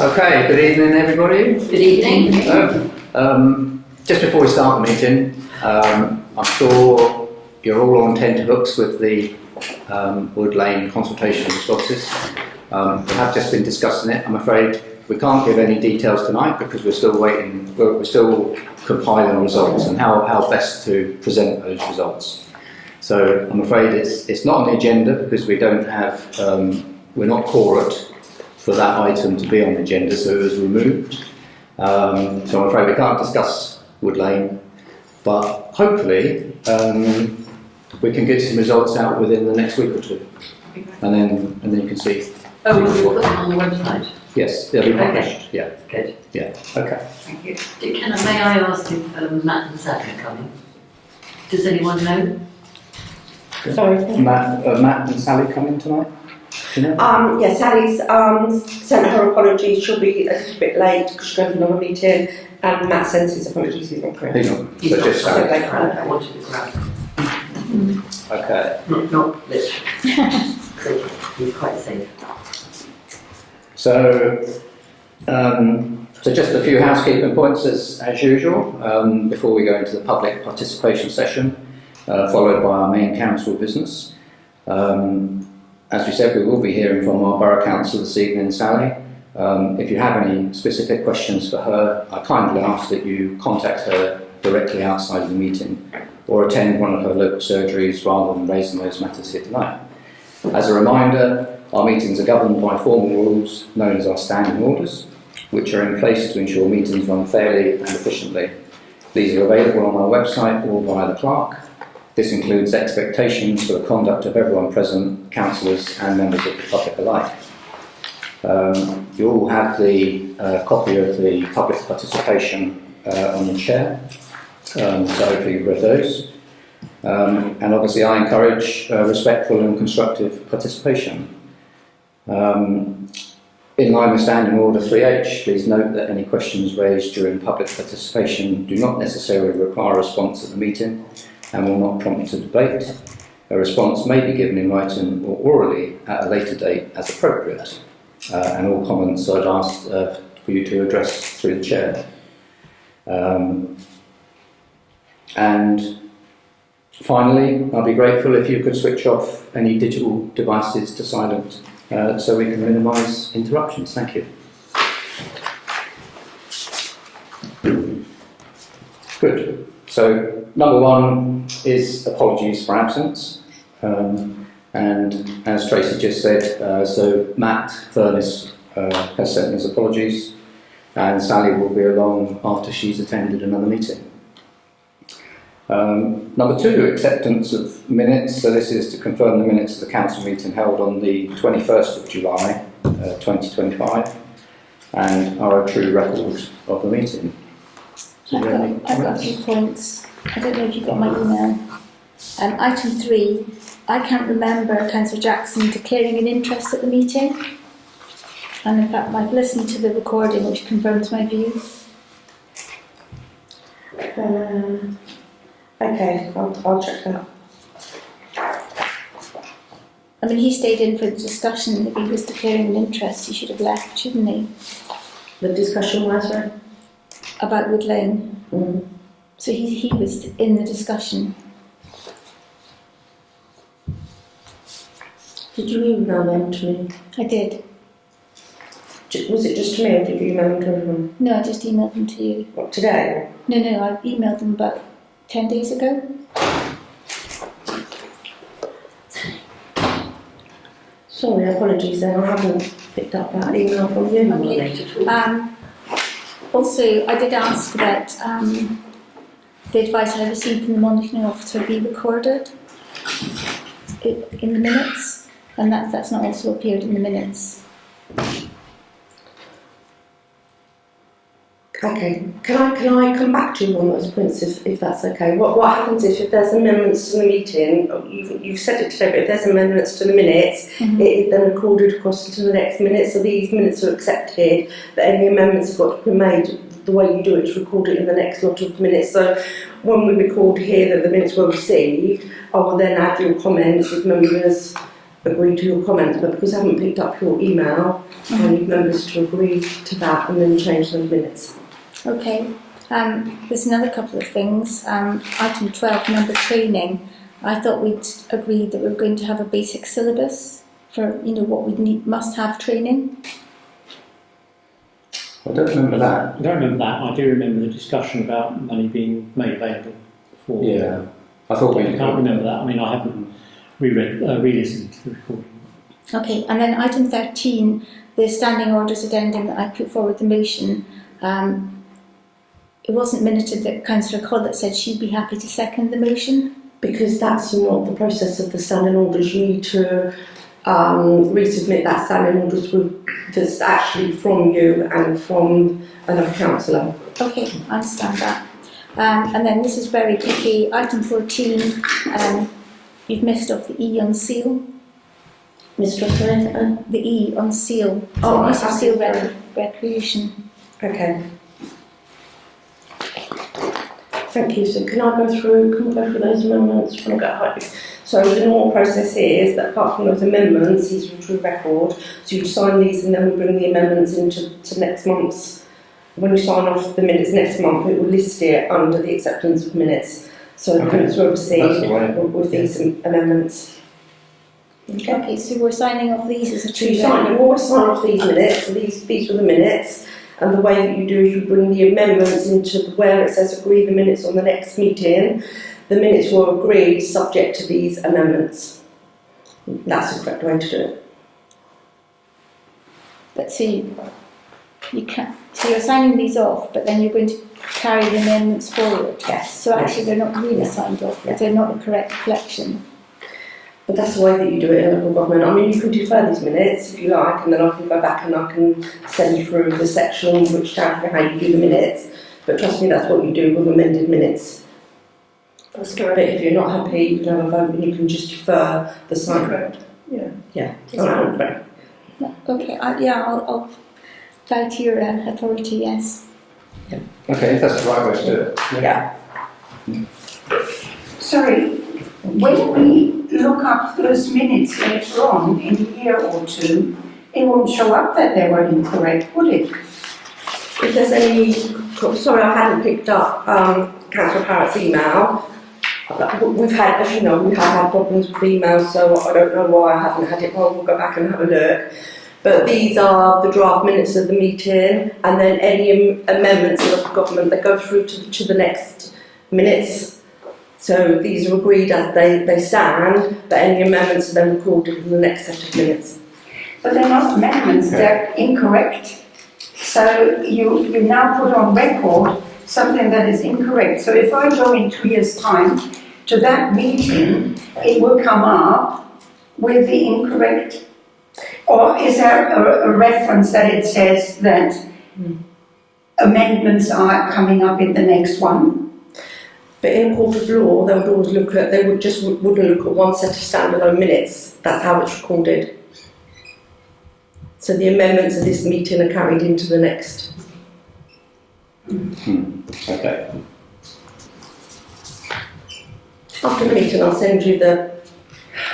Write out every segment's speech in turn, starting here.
Okay, good evening everybody. Good evening. Just before we start the meeting, I'm sure you're all on tenterhooks with the Wood Lane consultation responses. We have just been discussing it. I'm afraid we can't give any details tonight because we're still waiting, we're still compiling results and how best to present those results. So I'm afraid it's not on the agenda because we don't have, we're not quorate for that item to be on the agenda, so it was removed. So I'm afraid we can't discuss Wood Lane, but hopefully we can get some results out within the next week or two, and then you can see. Oh, will you put them on the website? Yes, they'll be published. Okay. Yeah. Good. Yeah. Okay. Thank you. May I ask if Matt and Sally are coming? Does anyone know? Sorry. Matt and Sally coming tonight? You know? Yeah, Sally's sent her apologies. She'll be a little bit late because she's going to another meeting, and Matt sends his apologies. He's not correct. He's not. So just Sally. Okay. I wanted to grab. Okay. Not literally. He's quite safe. So just a few housekeeping points as usual before we go into the public participation session, followed by our main council business. As we said, we will be hearing from our Borough Council this evening, Sally. If you have any specific questions for her, I kindly ask that you contact her directly outside of the meeting or attend one of her local surgeries rather than raising those matters here tonight. As a reminder, our meetings are governed by formal rules known as our standing orders, which are in place to ensure meetings run fairly and efficiently. These are available on our website or via the clerk. This includes expectations for the conduct of everyone present, councillors and members of the public alike. You all have the copy of the public participation on your chair, so hopefully you've read those. And obviously I encourage respectful and constructive participation. In line with Standing Order 3H, please note that any questions raised during public participation do not necessarily require a response at the meeting and will not prompt a debate. A response may be given in writing or orally at a later date as appropriate. And all comments I'd ask for you to address through the chair. And finally, I'd be grateful if you could switch off any digital devices to silent so we can minimise interruptions. Thank you. Good. So, number one is apologies for absence. And as Tracy just said, so Matt Furness has sent his apologies, and Sally will be along after she's attended another meeting. Number two, acceptance of minutes. So this is to confirm the minutes of the council meeting held on the 21st of July 2025 and are a true record of the meeting. I've got a few points. I don't know if you got my email. Item 3, I can't remember Councillor Jackson declaring an interest at the meeting. And in fact, I've listened to the recording which confirms my view. Okay, I'll check that. I mean, he stayed in for the discussion. If he was declaring an interest, he should have left, shouldn't he? The discussion was, right? About Wood Lane. Mm. So he was in the discussion. Did you email them to me? I did. Was it just to me or did you email them to everyone? No, I just emailed them to you. What, today? No, I emailed them about 10 days ago. Sorry, apologies then, I haven't picked up that email from you. Also, I did ask that the advice I received from the monitoring officer be recorded in the minutes, and that's not also appeared in the minutes. Okay, can I come back to you on those points if that's okay? What happens if there's amendments to the meeting, you've said it today, but if there's amendments to the minutes, it is then recorded across to the next minute, so these minutes are accepted, but any amendments have got to be made, the way you do it is record it in the next lot of minutes, so when we record here that the minutes were received, I will then add your comments if members agree to your comments, but because I haven't picked up your email, I need members to agree to that and then change those minutes. Okay. There's another couple of things. Item 12, number training. I thought we'd agreed that we were going to have a basic syllabus for, what we must have training. I don't remember that. I don't remember that. I do remember the discussion about money being made available for. Yeah, I thought I can't remember that. I mean, I haven't re-listened to the recording. Okay, and then item 13, the standing orders addendum that I put forward the motion. It wasn't minuted that Councillor Collett said she'd be happy to second the motion. Because that's not the process of the standing orders. You need to resubmit that standing orders that's actually from you and from another councillor. Okay, I understand that. And then this is very picky. Item 14, you've missed off the E on seal. Mistress Loretta? The E on seal. So Oh, use of I seal see. recreation. Okay. Thank you. So can we go through those amendments when I get home? So the normal process is that apart from those amendments, these will to record. So you sign these and then we bring the amendments into next month's. When you sign off the minutes next month, it will list it under the acceptance of minutes. So the minutes will That's receive the way. with these amendments. Okay, so we're signing off these as a So you always sign off these minutes. So these were the minutes. And the way that you do is you bring the amendments into where it says agree the minutes on the next meeting. The minutes were agreed subject to these amendments. That's the correct way to do it. But so you can't. So you're signing these off, but then you're going to carry the amendments forward. Yes. So actually, they're not really Yeah. signed off. Yeah. They're not the correct reflection. But that's the way that you do it in local government. I mean, you can defer these minutes if you like, and then I can go back and I can send you through the section which tells you how you do the minutes. But trust me, that's what you do with amended minutes. That's correct. But if you're not happy, you can have a vote and you can just defer the sign. Correct. Yeah. Yeah. Okay. Okay, I'll bow to your authority, yes. Okay, if that's the right way to do it. Yeah. Sorry, when we look up those minutes later on in a year or two, it won't show up that they were incorrect, would it? If there's any, sorry, I hadn't picked up Councillor Parrott's email. We've had, as you know, we have had problems with emails, so I don't know why I haven't had it. Well, we'll go back and have a look. But these are the draft minutes of the meeting, and then any amendments of the government that go through to the next minutes. So these are agreed as they stand, but any amendments are then recorded in the next set of minutes. But they're not amendments, they're incorrect. So you now put on record something that is incorrect. So if I go in 2 years' time to that meeting, it will come up with the incorrect. Or is there a reference that it says that amendments are coming up in the next one? But in a court of law, they would always look at, they wouldn't look at one set of standalone minutes. That's how it's recorded. So the amendments of this meeting are carried into the next. Okay. After the meeting, I'll send you the.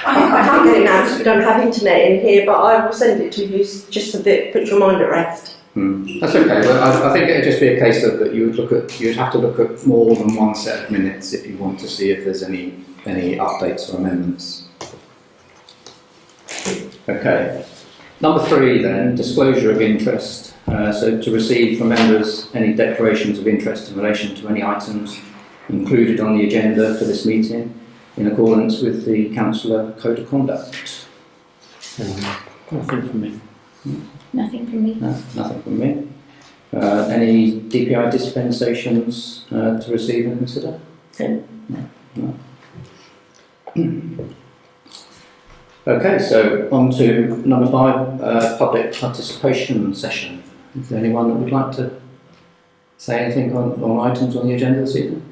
I can't get it now because we don't have internet in here, but I will send it to you just a bit, put your mind at rest. That's okay. Well, I think it'd just be a case of that you'd have to look at more than one set of minutes if you want to see if there's any updates or amendments. Okay. Number 3 then, disclosure of interest. So to receive from members any declarations of interest in relation to any items included on the agenda for this meeting in accordance with the Councillor Code of Conduct. Nothing from me. Nothing from me. No, nothing from me. Any DPI dispensations to receive and consider? No. Okay, so on to number 5, public participation session. Is there anyone that would like to say anything on items on the agenda this evening?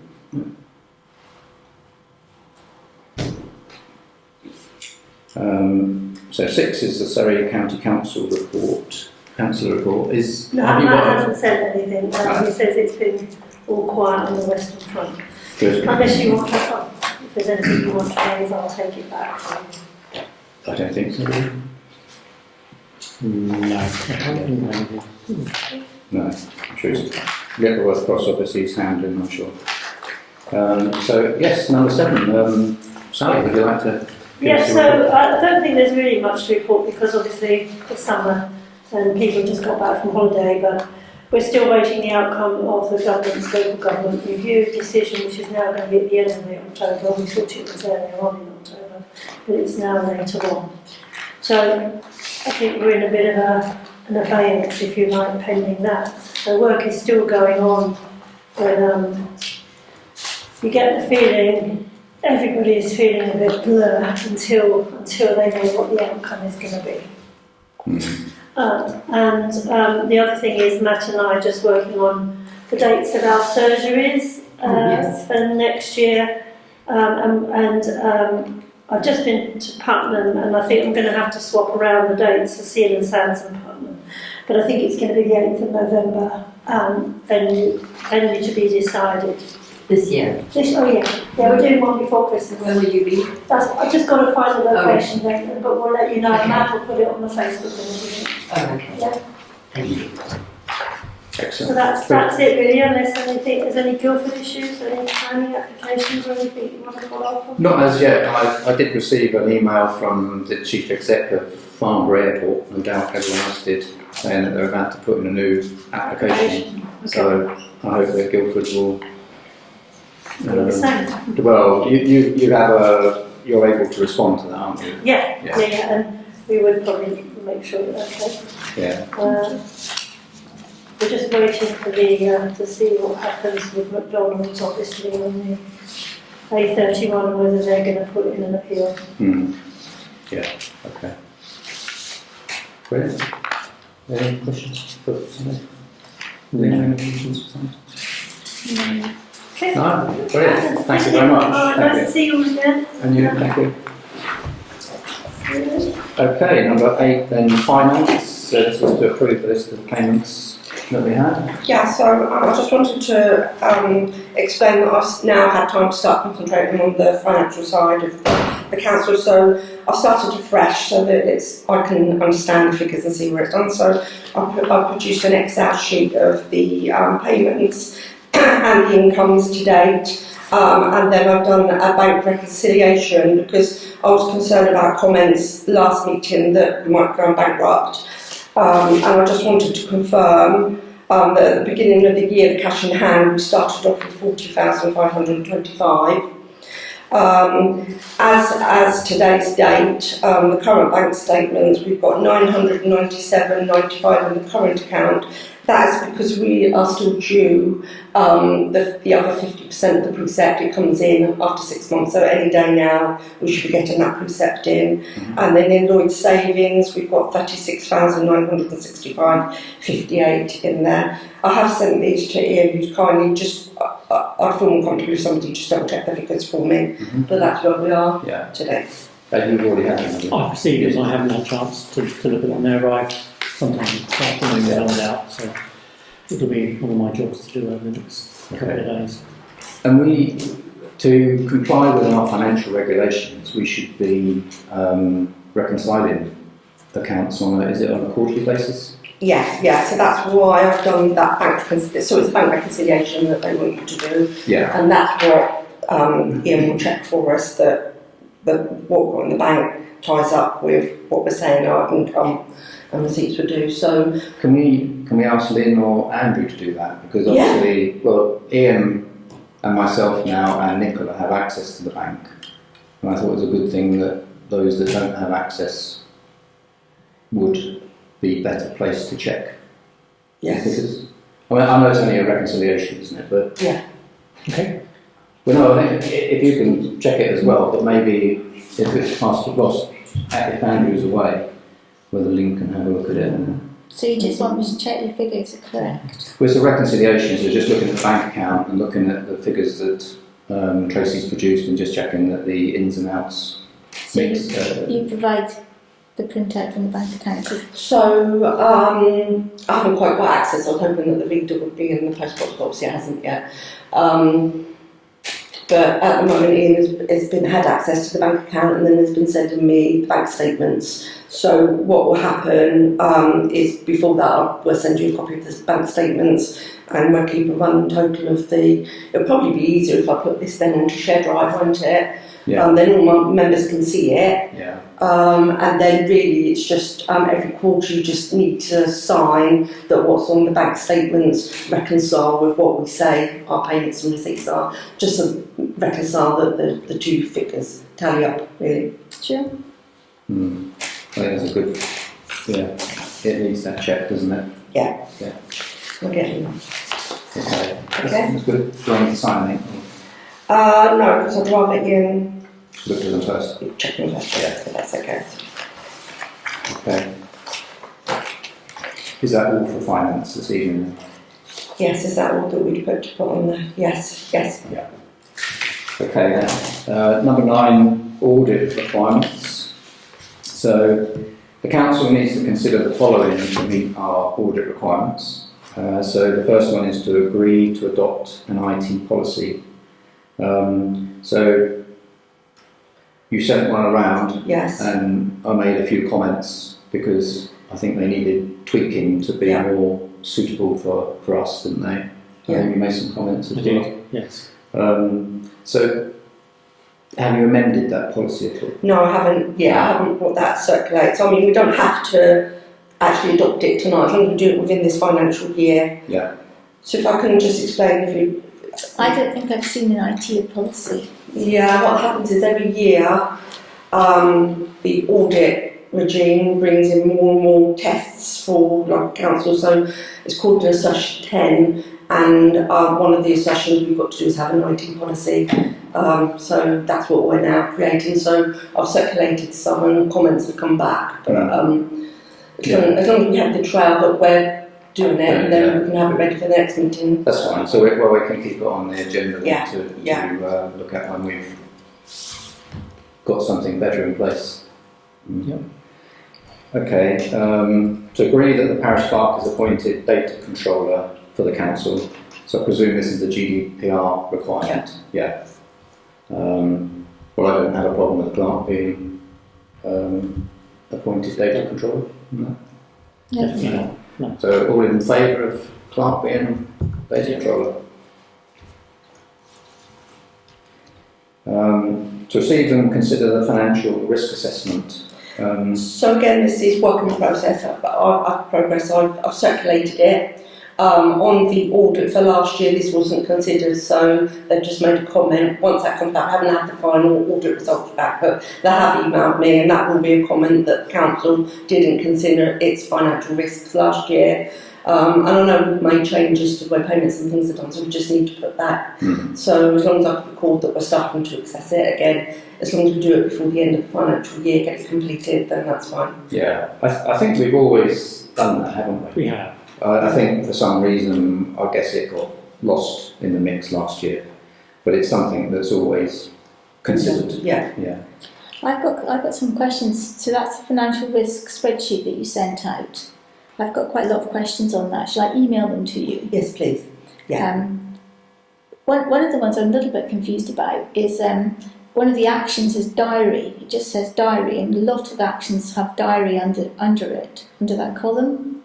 So 6 is the Surrey County Council report. Council report is. No, have you Matt got hasn't said anything. He says it's been all quiet on the Western Front. Good. Unless you want to, if there's anything you want to raise, I'll take it back. I don't think so. No, I can't think of anything. No, I'm sure it's Littleworth Cross obviously is handling, I'm sure. So yes, number 7. Sally, would you like to? give Yeah, us so your report? I don't think there's really much to report because obviously it's summer and people just got back from holiday, but we're still waiting the outcome of the government's local government review decision, which is now going to be at the end of October. We thought it was earlier on in October, but it's now later on. So I think we're in a bit of an abeyance, if you like, pending that. So work is still going on, but you get the feeling everybody is feeling a bit blur until they know what the outcome is going to be. The other thing is Matt and I are just working on the dates of our surgeries for next year. I've just been to Putnam and I think I'm going to have to swap around the dates for Seal and Sands and Putnam. But I think it's going to be the 8th of November, venue to be decided. This year. We're doing one before Christmas. Where will you be? I've just got to find the location then, but we'll let you know. Okay. Matt will put it on the Facebook and everything. Oh, okay. Yeah. Thank you. So Excellent. that's it really, unless there's any Guildford issues, any planning applications or anything you want to follow up on? Not as yet. I did receive an email from the Chief Exec of Farnborough Airport, no doubt everyone else did, saying that they're about to put in a new application. Okay. So I hope that Guildford will. The same. Well, you have you're able to respond to that, aren't you? Yeah, Yeah. and we would probably make sure that's okay. Yeah. We're just waiting for to see what happens with McDonald's, obviously, on the A31 and whether they're going to put in an appeal. Yeah. Okay. Brilliant. Any questions for somebody? Any questions for somebody? No. Okay. No, brilliant. Thank you very much. Thank Nice you. to see you again. And you, thank you. Okay, number 8 then, finance. So this is to approve the list of payments that we had. Yeah, so I just wanted to explain that I've now had time to start concentrating on the financial side of the council. So I've started afresh so that I can understand the figures and see where it's done. So I've produced an Excel sheet of the payments and the incomes to date. And then I've done a bank reconciliation because I was concerned about comments last meeting that we might go bankrupt. And I just wanted to confirm that at the beginning of the year, the cash in hand, we started off with 40,525. As today's date, the current bank statements, we've got 997.95 in the current account. That is because we are still due the other 50% of the precept. It comes in after 6 months, so any day now we should be getting that precept in. And then in Lloyd's savings, we've got 36,965.58 in there. I have sent these to Ian, who's kindly just, I feel more comfortable if somebody just double check the figures for me, but that's where we are today. You've already had them. I've received it, I haven't had a chance to look at them. They arrived sometime this afternoon, they're on out, so it'll be one of my jobs to do over the next couple of days. And to comply with our financial regulations, we should be reconciling accounts on a quarterly basis? Yeah, so that's why I've done that bank reconciliation. So it's bank reconciliation that they want you to do. Yeah. And that's what Ian will check for us, that what we've got in the bank ties up with what we're saying our income and receipts would do. So can we ask Lynn or Andrew to do that? Because obviously, Ian and myself now and Nicola have access to the bank, and I thought it was a good thing that those that don't have access would be better placed to check. yes, Figures. I know it's only a reconciliation, isn't it? But yeah. Okay. well, no, I think if you can check it as well, but maybe if it's passed to Ross, if Andrew's away, whether Lynn can have a look at it. So you just want me to check your figures are correct? Well, it's a reconciliation, so just looking at the bank account and looking at the figures that Tracy's produced and just checking that the ins and outs So mix. you provide the printout from the bank account? So I haven't quite got access. I was hoping that the reader would be in the post box, but obviously it hasn't yet. But at the moment, Ian has had access to the bank account and then has been sending me bank statements. So what will happen is before that, we'll send you a copy of the bank statements and we'll keep a running total of the. It'll probably be easier if I put this then onto Share Drive, won't it? Yeah. Then all my members can see it. Yeah. And then really it's just every quarter you just need to sign that what's on the bank statements reconcile with what we say our payments and receipts are, just to reconcile that the two figures tally up, really. Sure. Mm. I think that's a good, yeah, it needs that check, doesn't it? Yeah. Yeah. Okay. Okay. Okay. That's good. Do I need to sign anything? No, because I'd rather Ian Look at them first. check them first, so that's okay. Okay. Is that all for finance this evening? Yes, is that all that we'd put on there? Yes, yes. Yeah. Okay then. Number 9, audit requirements. So the council needs to consider the following to meet our audit requirements. So the first one is to agree to adopt an IT policy. So you sent one around, Yes. and I made a few comments because I think they needed tweaking to be Yeah. more suitable for us, didn't they? Yeah. You made some comments as I well. did, yes. So have you amended that policy at all? No, I haven't. Yeah, I haven't brought that circulate. So I mean, we don't have to actually adopt it tonight. As long as we do it within this financial year. Yeah. So if I can just explain, if you. I don't think I've seen an IT policy. Yeah, what happens is every year, the audit regime brings in more and more tests for like council. So it's called an Accession 10, and one of the accessions we've got to do is have an IT policy. So that's what we're now creating. So I've circulated some, and comments have come back. But as long as we have the trail that we're doing it, and then we can have it ready for the next meeting. That's fine. So we can keep it on the agenda to look at when we've got something better in place. Yep. Okay. To agree that the parish clerk is appointed data controller for the council. So I presume this is the GDPR requirement. Yeah. Well, I don't have a problem with the clerk being appointed data controller. No. Definitely not. No. So all in favour of clerk being data controller? To receive and consider the financial risk assessment. So again, this is work in process. I've circulated it. On the audit for last year, this wasn't considered, so they've just made a comment. Once that comes back, I haven't had the final audit results back, but they have emailed me, and that will be a comment that the council didn't consider its financial risks last year. And I know we've made changes to where payments and things are done, so we just need to put that. So as long as I've recalled that we're starting to access it again, as long as we do it before the end of the financial year, get it completed, then that's fine. Yeah, I think we've always done that, haven't we? We have. I think for some reason, I guess it got lost in the mix last year, but it's something that's always considered. Yeah. Yeah. I've got some questions. So that's the financial risk spreadsheet that you sent out. I've got quite a lot of questions on that. Shall I email them to you? Yes, please. Yeah. One of the ones I'm a little bit confused about is one of the actions is diary. It just says diary, and a lot of actions have diary under it, under that column.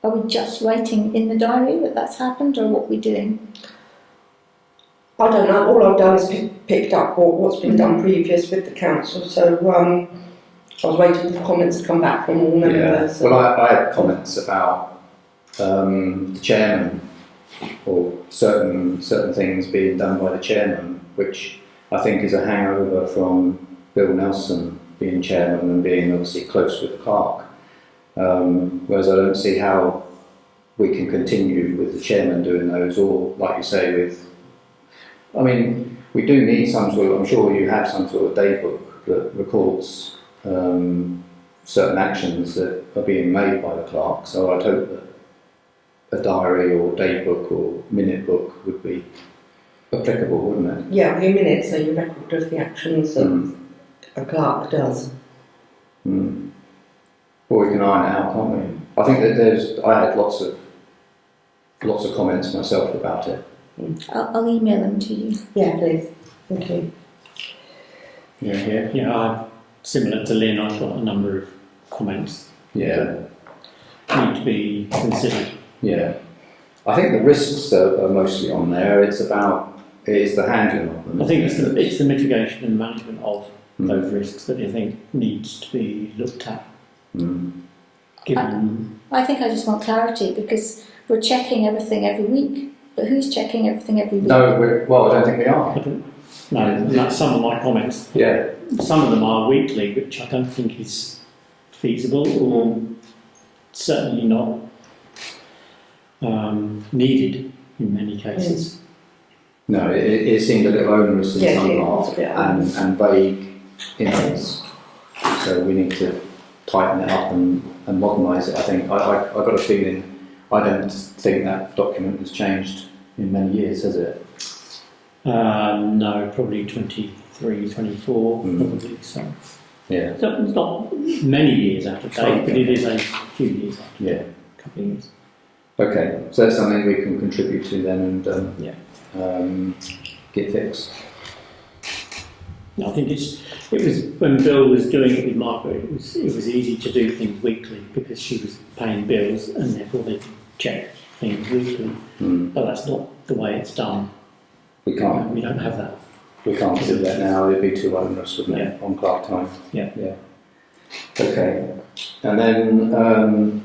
Are we just writing in the diary that that's happened, or what are we doing? I don't know. All I've done is picked up what's been done previous with the council. So I was waiting for comments to come back from all members. Yeah. Well, I had comments about the chairman, or certain things being done by the chairman, which I think is a hangover from Bill Nelson being chairman and being obviously close with the clerk. Whereas I don't see how we can continue with the chairman doing those, or like you say, I mean, we do need some sort of, I'm sure you have some sort of day book that records certain actions that are being made by the clerk, so I'd hope that a diary or day book or minute book would be applicable, wouldn't it? Yeah, your minutes are your record of the actions that a clerk does. Well, we can iron it out, can't we? I think that I had lots of comments myself about it. I'll email them to you. Yeah, please. Thank you. Yeah. Yeah, similar to Lynn, I've got a number of comments Yeah. that need to be considered. Yeah. I think the risks are mostly on there. It is the handling of them. I think it's the mitigation and management of Mm. those risks that I think needs to be looked at. Mm. Given I think I just want clarity because we're checking everything every week. But who's checking everything every week? No, I don't think we are. that's some of my comments. Yeah. Some of them are weekly, which I don't think is feasible or certainly not needed in many cases. No, it seemed a little onerous in Yeah, some it parts was a bit onerous. and vague in others. So we need to tighten it up and modernise it. I think I got a feeling. I don't think that document has changed in many years, has it? No, probably 23, 24, probably so. Yeah. So it's not many years out of date, but it is a few years out of date, Yeah. a couple of years. Okay, so that's something we can contribute to then and get fixed. I think it was when Bill was doing it with Margaret, it was easy to do things weekly because she was paying bills and therefore they could check things weekly. But that's not the way it's done. We can't. We don't have that. We can't do that now. It'd be too onerous, wouldn't it, on clerk time? Yeah. Okay, and then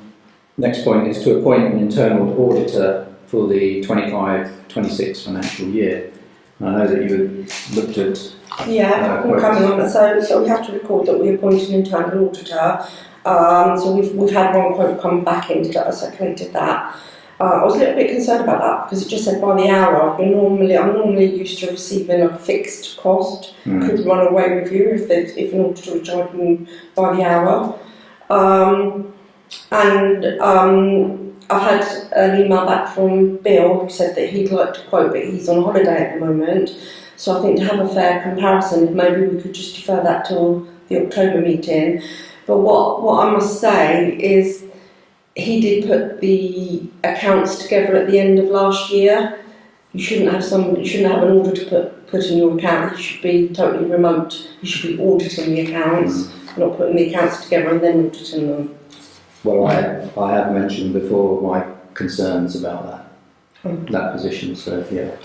next point is to appoint an internal auditor for the 25-26 financial year. And I know that you had looked at. Yeah, I'm coming on that. So we have to record that we appointed an internal auditor. So we've had one quote come back in, so I collected that. I was a little bit concerned about that because it just said by the hour. I'm normally used to receiving a fixed cost. Could run away with you if an auditor was charging by the hour. I've had an email back from Bill who said that he'd like to quote, but he's on holiday at the moment. So I think to have a fair comparison, maybe we could just defer that till the October meeting. But what I must say is he did put the accounts together at the end of last year. You shouldn't have an order to put in your account. You should be totally remote. You should be auditing the accounts, not putting the accounts together and then auditing them. Well, I have mentioned before my concerns about that position. So yeah.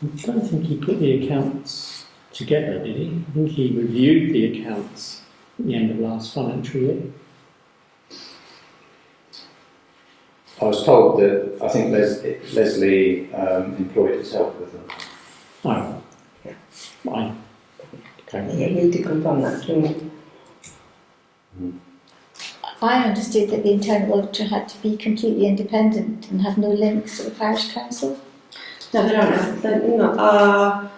I don't think he put the accounts together, did he? I think he reviewed the accounts at the end of last financial year. I was told that I think Leslie employed his help with them. Oh, fine. Okay. Yeah, he did confirm that to me. I understood that the internal auditor had to be completely independent and have no links to the parish council. No, they don't have. They're not.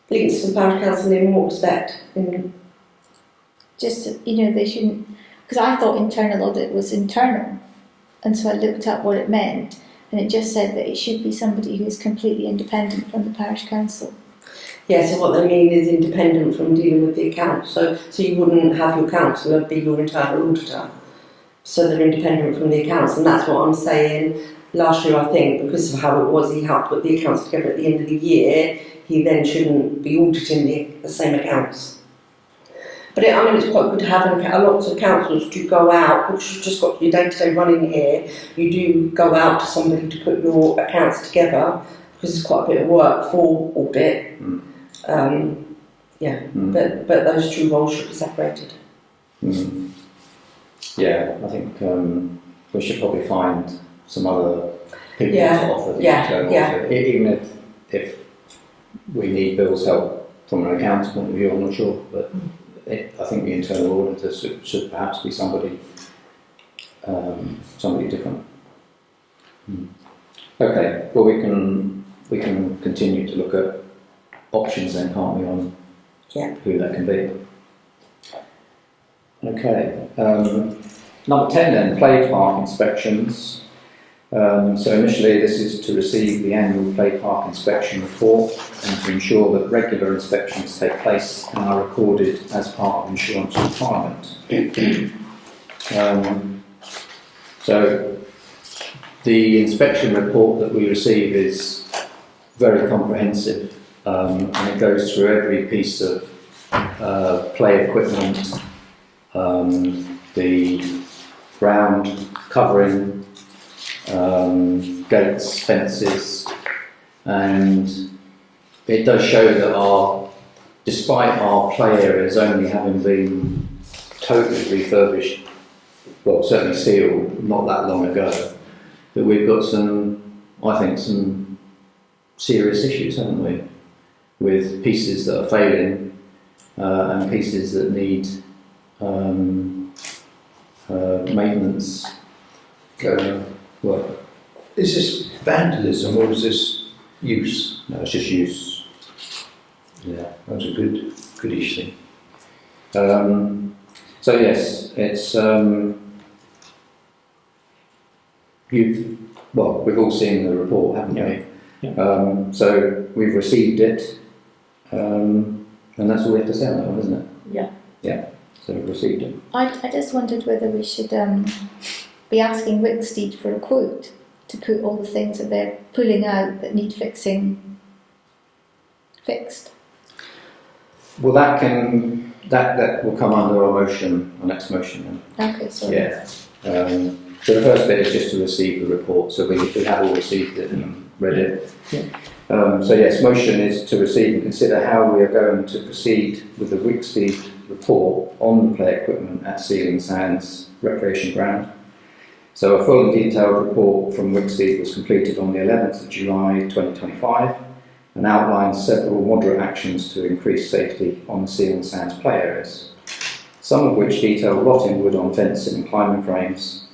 Links to the parish council in what respect? Just, they shouldn't, because I thought internal audit was internal, and so I looked up what it meant, and it just said that it should be somebody who is completely independent from the parish council. Yeah, so what they mean is independent from dealing with the accounts. So you wouldn't have your counsellor be your internal auditor. So they're independent from the accounts, and that's what I'm saying. Last year, I think, because of how it was, he helped put the accounts together at the end of the year, he then shouldn't be auditing the same accounts. But it's quite good to have lots of councils do go out, which you've just got your day-to-day running here. You do go out to somebody to put your accounts together because it's quite a bit of work for audit. But those two roles should be separated. Yeah, I think we should probably find some other people to offer the internal audit. Even if we need Bill's help from an accounts point of view, I'm not sure, but I think the internal auditor should perhaps be somebody different. Okay, well we can continue to look at options then, can't we, on who that can be. Okay, number 10 then, play park inspections. So initially this is to receive the annual play park inspection report and to ensure that regular inspections take place and are recorded as part of insurance requirement. So the inspection report that we receive is very comprehensive, and it goes through every piece of play equipment, the ground covering, gates, fences, and it does show that despite our play areas only having been totally refurbished, well, certainly sealed not that long ago, that we've got some serious issues, haven't we? With pieces that are failing and pieces that need maintenance work. Is this vandalism or is this use? No, it's just use. Yeah, that's a goodish thing. So yes, it's we've all seen the report, haven't we? Yeah. So we've received it, and that's all we have to say on that one, isn't it? Yeah. Yeah. So we've received it. I just wondered whether we should be asking Wicksteed for a quote to put all the things that they're pulling out that need fixed. Well, that will come under our motion, our next motion. Okay, sorry. Yeah. So the first bit is just to receive the report. So we have all received it and read it. Yeah. So yes, motion is to receive and consider how we are going to proceed with the Wicksteed report on the play equipment at Seal and Sands Recreation Ground. So a full and detailed report from Wicksteed was completed on the 11th of July 2025 and outlines several moderate actions to increase safety on the Seal and Sands play areas, some of which detail rotting wood on fencing and climbing frames.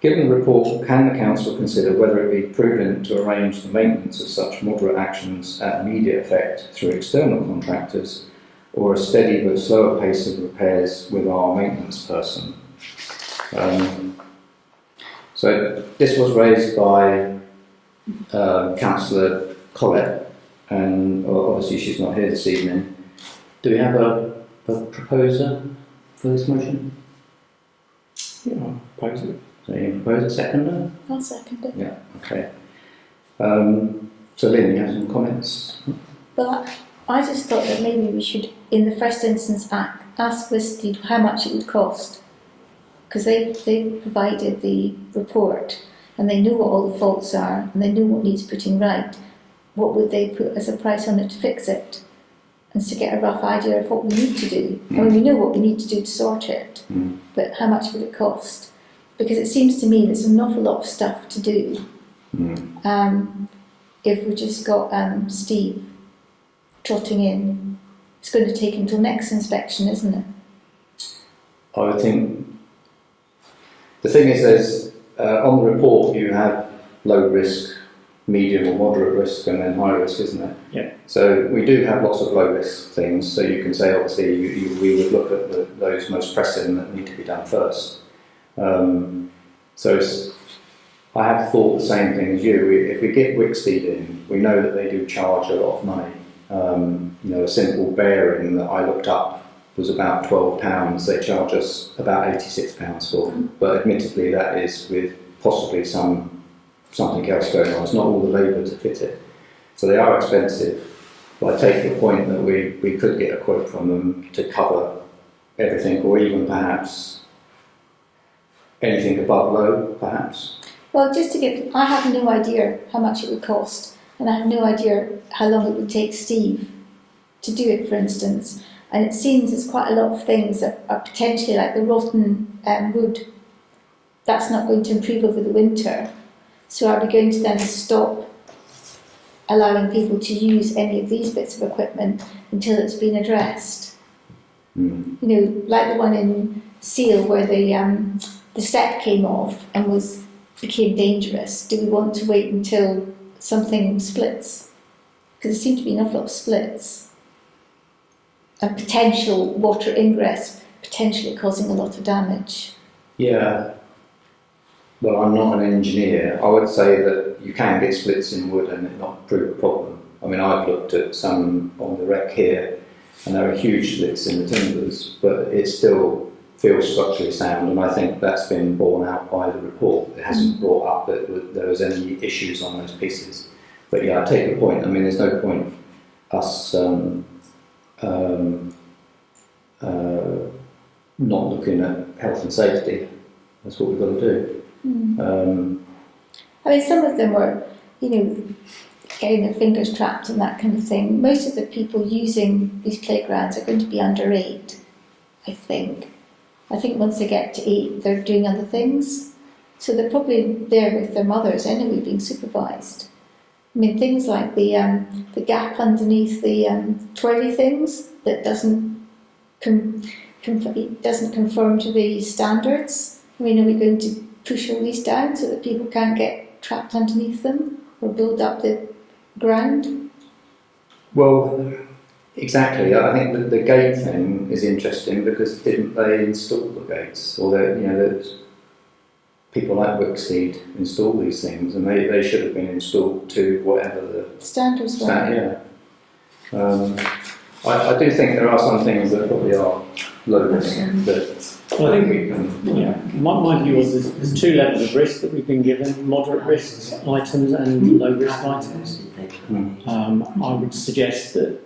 Given the report, can the Council consider whether it be prudent to arrange the maintenance of such moderate actions at immediate effect through external contractors or a steady but slower pace of repairs with our maintenance person? So this was raised by Councillor Collett, and obviously she's not here this evening. Do we have a proposer for this motion? Yeah, I'll propose it. So you propose a seconder? I'll second it. Yeah, okay. So Lynn, you have some comments? Well, I just thought that maybe we should, in the first instance, ask Wicksteed how much it would cost. Because they provided the report and they know what all the faults are and they know what needs putting right. What would they put as a price on it to fix it? And to get a rough idea of what we need to do. I mean, we know what we need to do to sort it, but how much would it cost? Because it seems to me there's an awful lot of stuff to do. If we just got Steve trotting in, it's going to take him till next inspection, isn't it? I would think the thing is, there's on the report you have low risk, medium or moderate risk, and then high risk, isn't it? Yeah. So we do have lots of low risk things. So you can say, obviously, we would look at those most pressing that need to be done first. I have thought the same thing as you. If we get Wicksteed in, we know that they do charge a lot of money. A simple bearing that I looked up was about £12. They charge us about £86 for them. But admittedly, that is with possibly something else going on. It's not all the labour to fit it. So they are expensive. But I take the point that we could get a quote from them to cover everything, or even perhaps anything above low, perhaps. Well, I have no idea how much it would cost, and I have no idea how long it would take Steve to do it, for instance. And it seems there's quite a lot of things that are potentially like the rotten wood. That's not going to improve over the winter. So are we going to then stop allowing people to use any of these bits of equipment until it's been addressed? Like the one in Seal where the step came off and became dangerous. Do we want to wait until something splits? Because there seem to be an awful lot of splits. And potential water ingress potentially causing a lot of damage. Yeah. Well, I'm not an engineer. I would say that you can get splits in wood and it not prove a problem. I mean, I've looked at some on the wreck here, and there are huge splits in the timbers, but it still feels structurally sound, and I think that's been borne out by the report. It hasn't brought up that there was any issues on those pieces. But yeah, I take your point. I mean, there's no point us not looking at health and safety. That's what we've got to do. I mean, some of them were, getting their fingers trapped and that kind of thing. Most of the people using these playgrounds are going to be under 8, I think. I think once they get to 8, they're doing other things. So they're probably there with their mothers anyway, being supervised. I mean, things like the gap underneath the twirly things that doesn't conform to the standards. I mean, are we going to push all these down so that people can't get trapped underneath them or build up the ground? Well, exactly. I think the gate thing is interesting because didn't they install the gates? Or there's people like Wicksteed install these things, and they should have been installed to whatever the Standards were. I do think there are some things that probably are low risk that Well, I think we can. my view was there's 2 levels of risk that we've been given: moderate risk items and low risk items. I would suggest that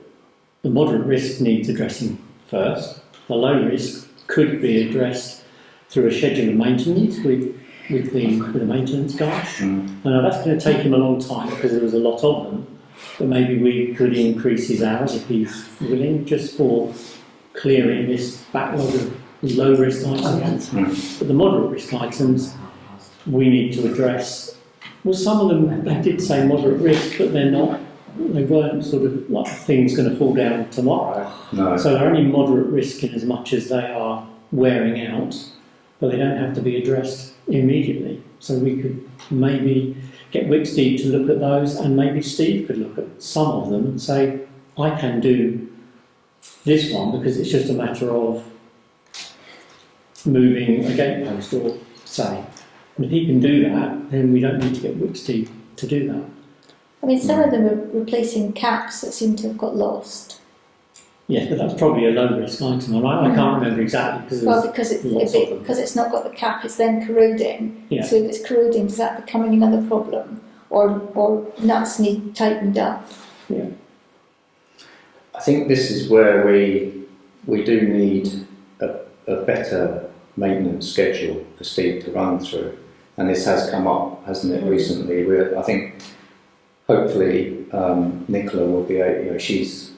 the moderate risk needs addressing first. The low risk could be addressed through a schedule of maintenance with the maintenance guys. That's going to take him a long time because there was a lot of them. But maybe we could increase his hours if he's willing, just for clearing this backlog of low risk items. But the moderate risk items we need to address. Well, some of them, they did say moderate risk, but they weren't sort of like things going to fall down tomorrow. No. So they're only moderate risk in as much as they are wearing out, but they don't have to be addressed immediately. So we could maybe get Wicksteed to look at those, and maybe Steve could look at some of them and say, I can do this one because it's just a matter of moving a gatepost or say. And if he can do that, then we don't need to get Wicksteed to do that. I mean, some of them are replacing caps that seem to have got lost. Yes, but that's probably a low risk item. I can't remember exactly because Because it's not got the cap, it's then corroding. Yeah. So if it's corroding, is that becoming another problem? Or nuts need tightened up? Yeah. I think this is where we do need a better maintenance schedule for Steve to run through, and this has come up, hasn't it, recently? I think hopefully Nicola will be able, she's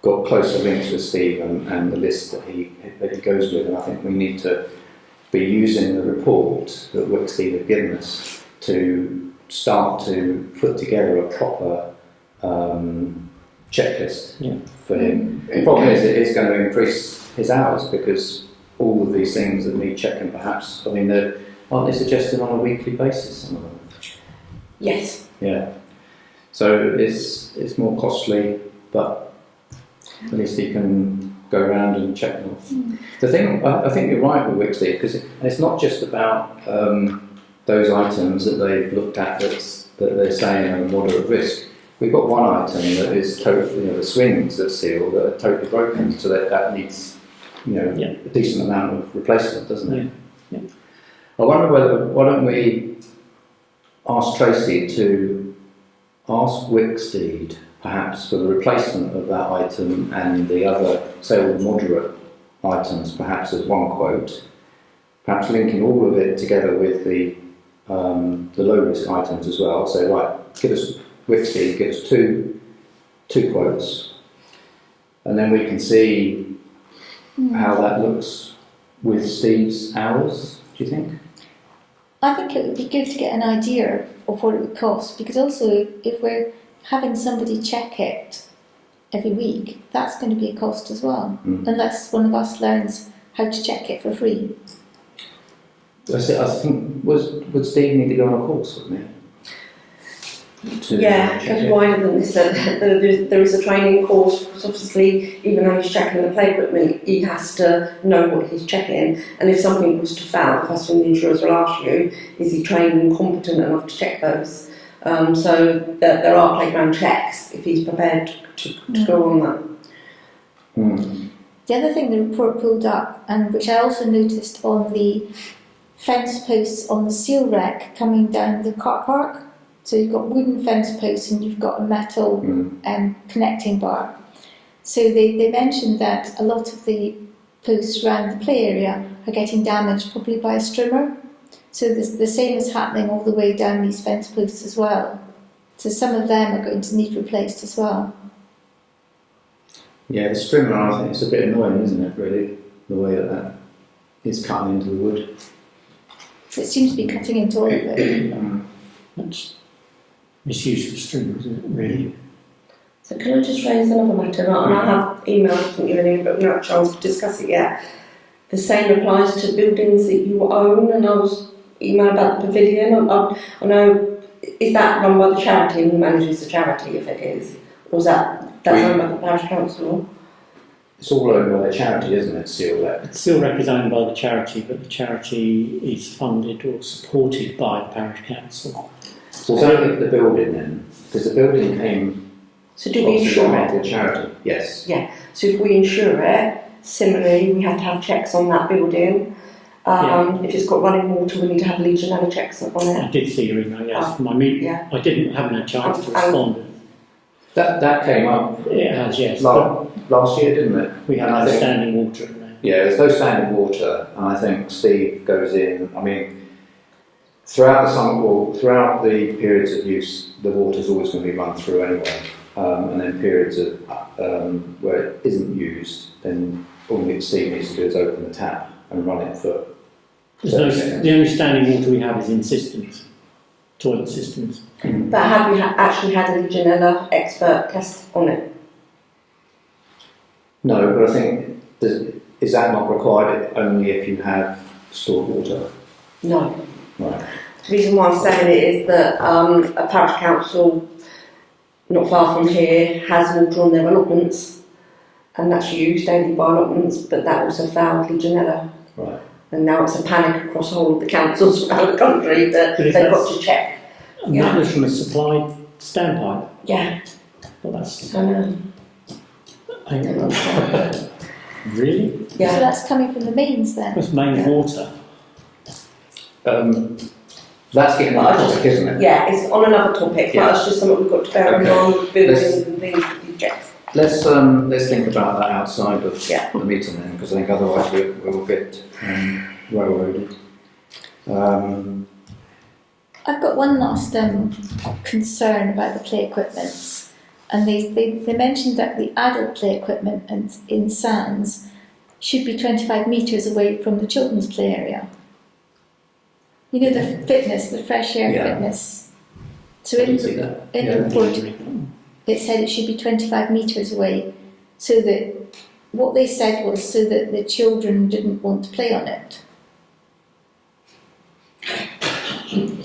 got closer links with Steve and the list that he goes with, and I think we need to be using the report that Wicksteed have given us to start to put together a proper checklist for him. The problem is it is going to increase his hours because all of these things that need checking, perhaps, aren't they suggested on a weekly basis, some of them? Yes. Yeah. So it's more costly, but at least he can go around and check them. The thing, I think you're right with Wicksteed, because it's not just about those items that they've looked at that they're saying are moderate risk. We've got one item that is totally, the swings that seal that are totally broken, so that needs, a decent amount of replacement, doesn't it? Yeah. I wonder why don't we ask Tracy to ask Wicksteed perhaps for the replacement of that item and the other, say, all the moderate items, perhaps as one quote, perhaps linking all of it together with the low risk items as well. So, right, Wicksteed, give us two quotes, and then we can see how that looks with Steve's hours. Do you think? I think it would be good to get an idea of what it would cost, because also if we're having somebody check it every week, that's going to be a cost as well, unless one of us learns how to check it for free. I think would Steve need to go on a course, wouldn't he? Goes wider than this. There is a training course, because obviously, even though he's checking the play equipment, he has to know what he's checking. And if something was to fail, the first thing the insurers will ask you, is he trained and competent enough to check those? So there are playground checks if he's prepared to go on that. The other thing the report pulled up, and which I also noticed on the fence posts on the seal wreck coming down the car park, So you've got wooden fence posts and you've got a metal connecting bar. So they mentioned that a lot of the posts around the play area are getting damaged, probably by a strimmer. So the same is happening all the way down these fence posts as well. So some of them are going to need replaced as well. Yeah, the strimmer, I think it's a bit annoying, isn't it, really? The way that is cutting into the wood. So it seems to be cutting into all of it. That's misuse of string, isn't it, really? So can I just raise another matter? And I have emailed, I think you've only but we've not had a chance to discuss it yet. The same applies to buildings that you own, and I was emailed about the pavilion. I know, is that run by the charity and who manages the charity, if it is? Or is that's run by the parish council? It's all owned by the charity, isn't it, SealRep? SealRep is owned by the charity, but the charity is funded or supported by the parish council. So it's only the building then, because the building came. So do we insure it? The charity, yes. Yeah. So if we insure it, similarly, we have to have checks on that building. If it's got running water, we need to have Legionella checks on it. I did see your email, yes. I haven't had a chance to respond. That came up. It has, yes. Last year, didn't it? We had standing water in there. Yeah, there's no standing water, and I think Steve goes in. I mean, throughout the summer, or throughout the periods of use, the water's always going to be run through anyway. And then periods of where it isn't used, then all Steve needs to do is open the tap and run it for. The only standing water we have is in cisterns, toilet cisterns. But have you actually had a Legionella expert test on it? No, but I think, is that not required only if you have stored water? No. Right. The reason why I'm saying it is that a parish council not far from here has water on their allotments, and that's used only by allotments, but that also found Legionella. Right. And now it's a panic across the whole of the councils around the country that they've got to check. And that was from a supplied standpipe. Yeah. Well, that's. I know. Really? Yeah. So that's coming from the mains then? That's main water. That's getting on the topic, isn't it? Yeah, it's on another topic, Yeah. but it's just something we've got to bear in mind with buildings and things that you check. Let's think about that outside of the meeting then, because I think otherwise we will get railroaded. I've got one last concern about the play equipment, and they mentioned that the adult play equipment in Sands should be 25 metres away from the children's play area. You know, the fitness, the fresh air fitness. So in the report, it said it should be 25 metres away, so that what they said was so that the children didn't want to play on it.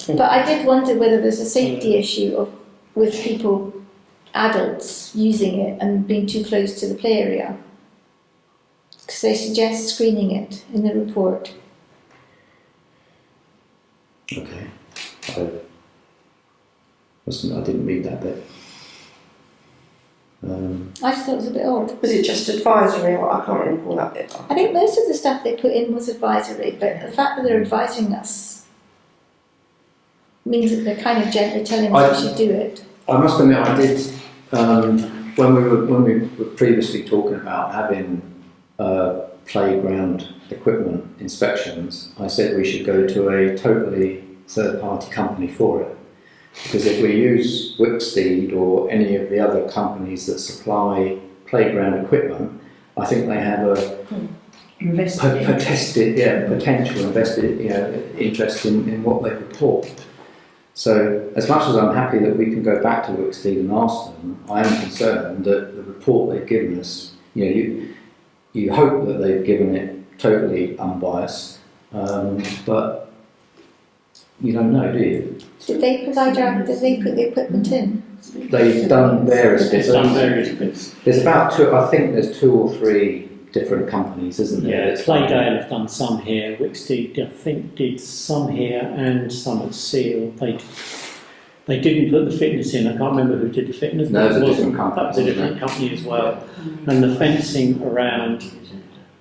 But I did wonder whether there's a safety issue with people, adults, using it and being too close to the play area. Because they suggest screening it in the report. Okay. I didn't read that bit. I just thought it was a bit odd. Was it just advisory, or I can't recall that bit? I think most of the stuff they put in was advisory, but the fact that they're advising us means that they're kind of gently telling us we should do it. I must admit, I did when we were previously talking about having playground equipment inspections. I said we should go to a totally third-party company for it, because if we use Wicksteed or any of the other companies that supply playground equipment, I think they have a potential invested interest in what they report. So as much as I'm happy that we can go back to Wicksteed and ask them, I am concerned that the report they've given us, you hope that they've given it totally unbiased, but you don't know, do you? Did they did they put the equipment in? They've done various bits. There's about there's 2 or 3 different companies, isn't there? Yeah, Playdale have done some here. Wicksteed, I think, did some here and some at Seal. They didn't put the fitness in. I can't remember who did the fitness. No, it was a different company. That was a different company as well. And the fencing around,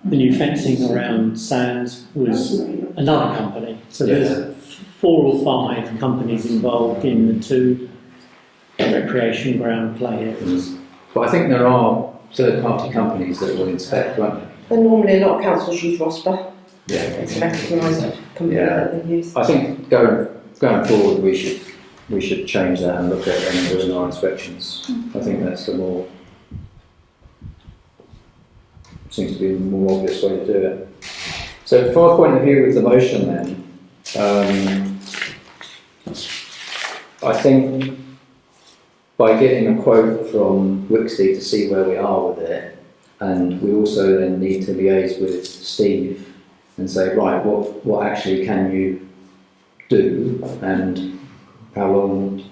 the new fencing around Sands was another company. So there's 4 or 5 companies involved in the 2 recreation ground play areas. But I think there are third-party companies that will inspect, won't there? And normally a lot of councils use ROSPA. Yeah. It's a recognised company Yeah. that they use. I think going forward we should change that and look at them doing our inspections. I think that's the more seems to be the more obvious way to do it. So from our point of view with the motion then, I think by getting a quote from Wixty to see where we are with it, and we also then need to liaise with Steve and say, right, what actually can you do, and how long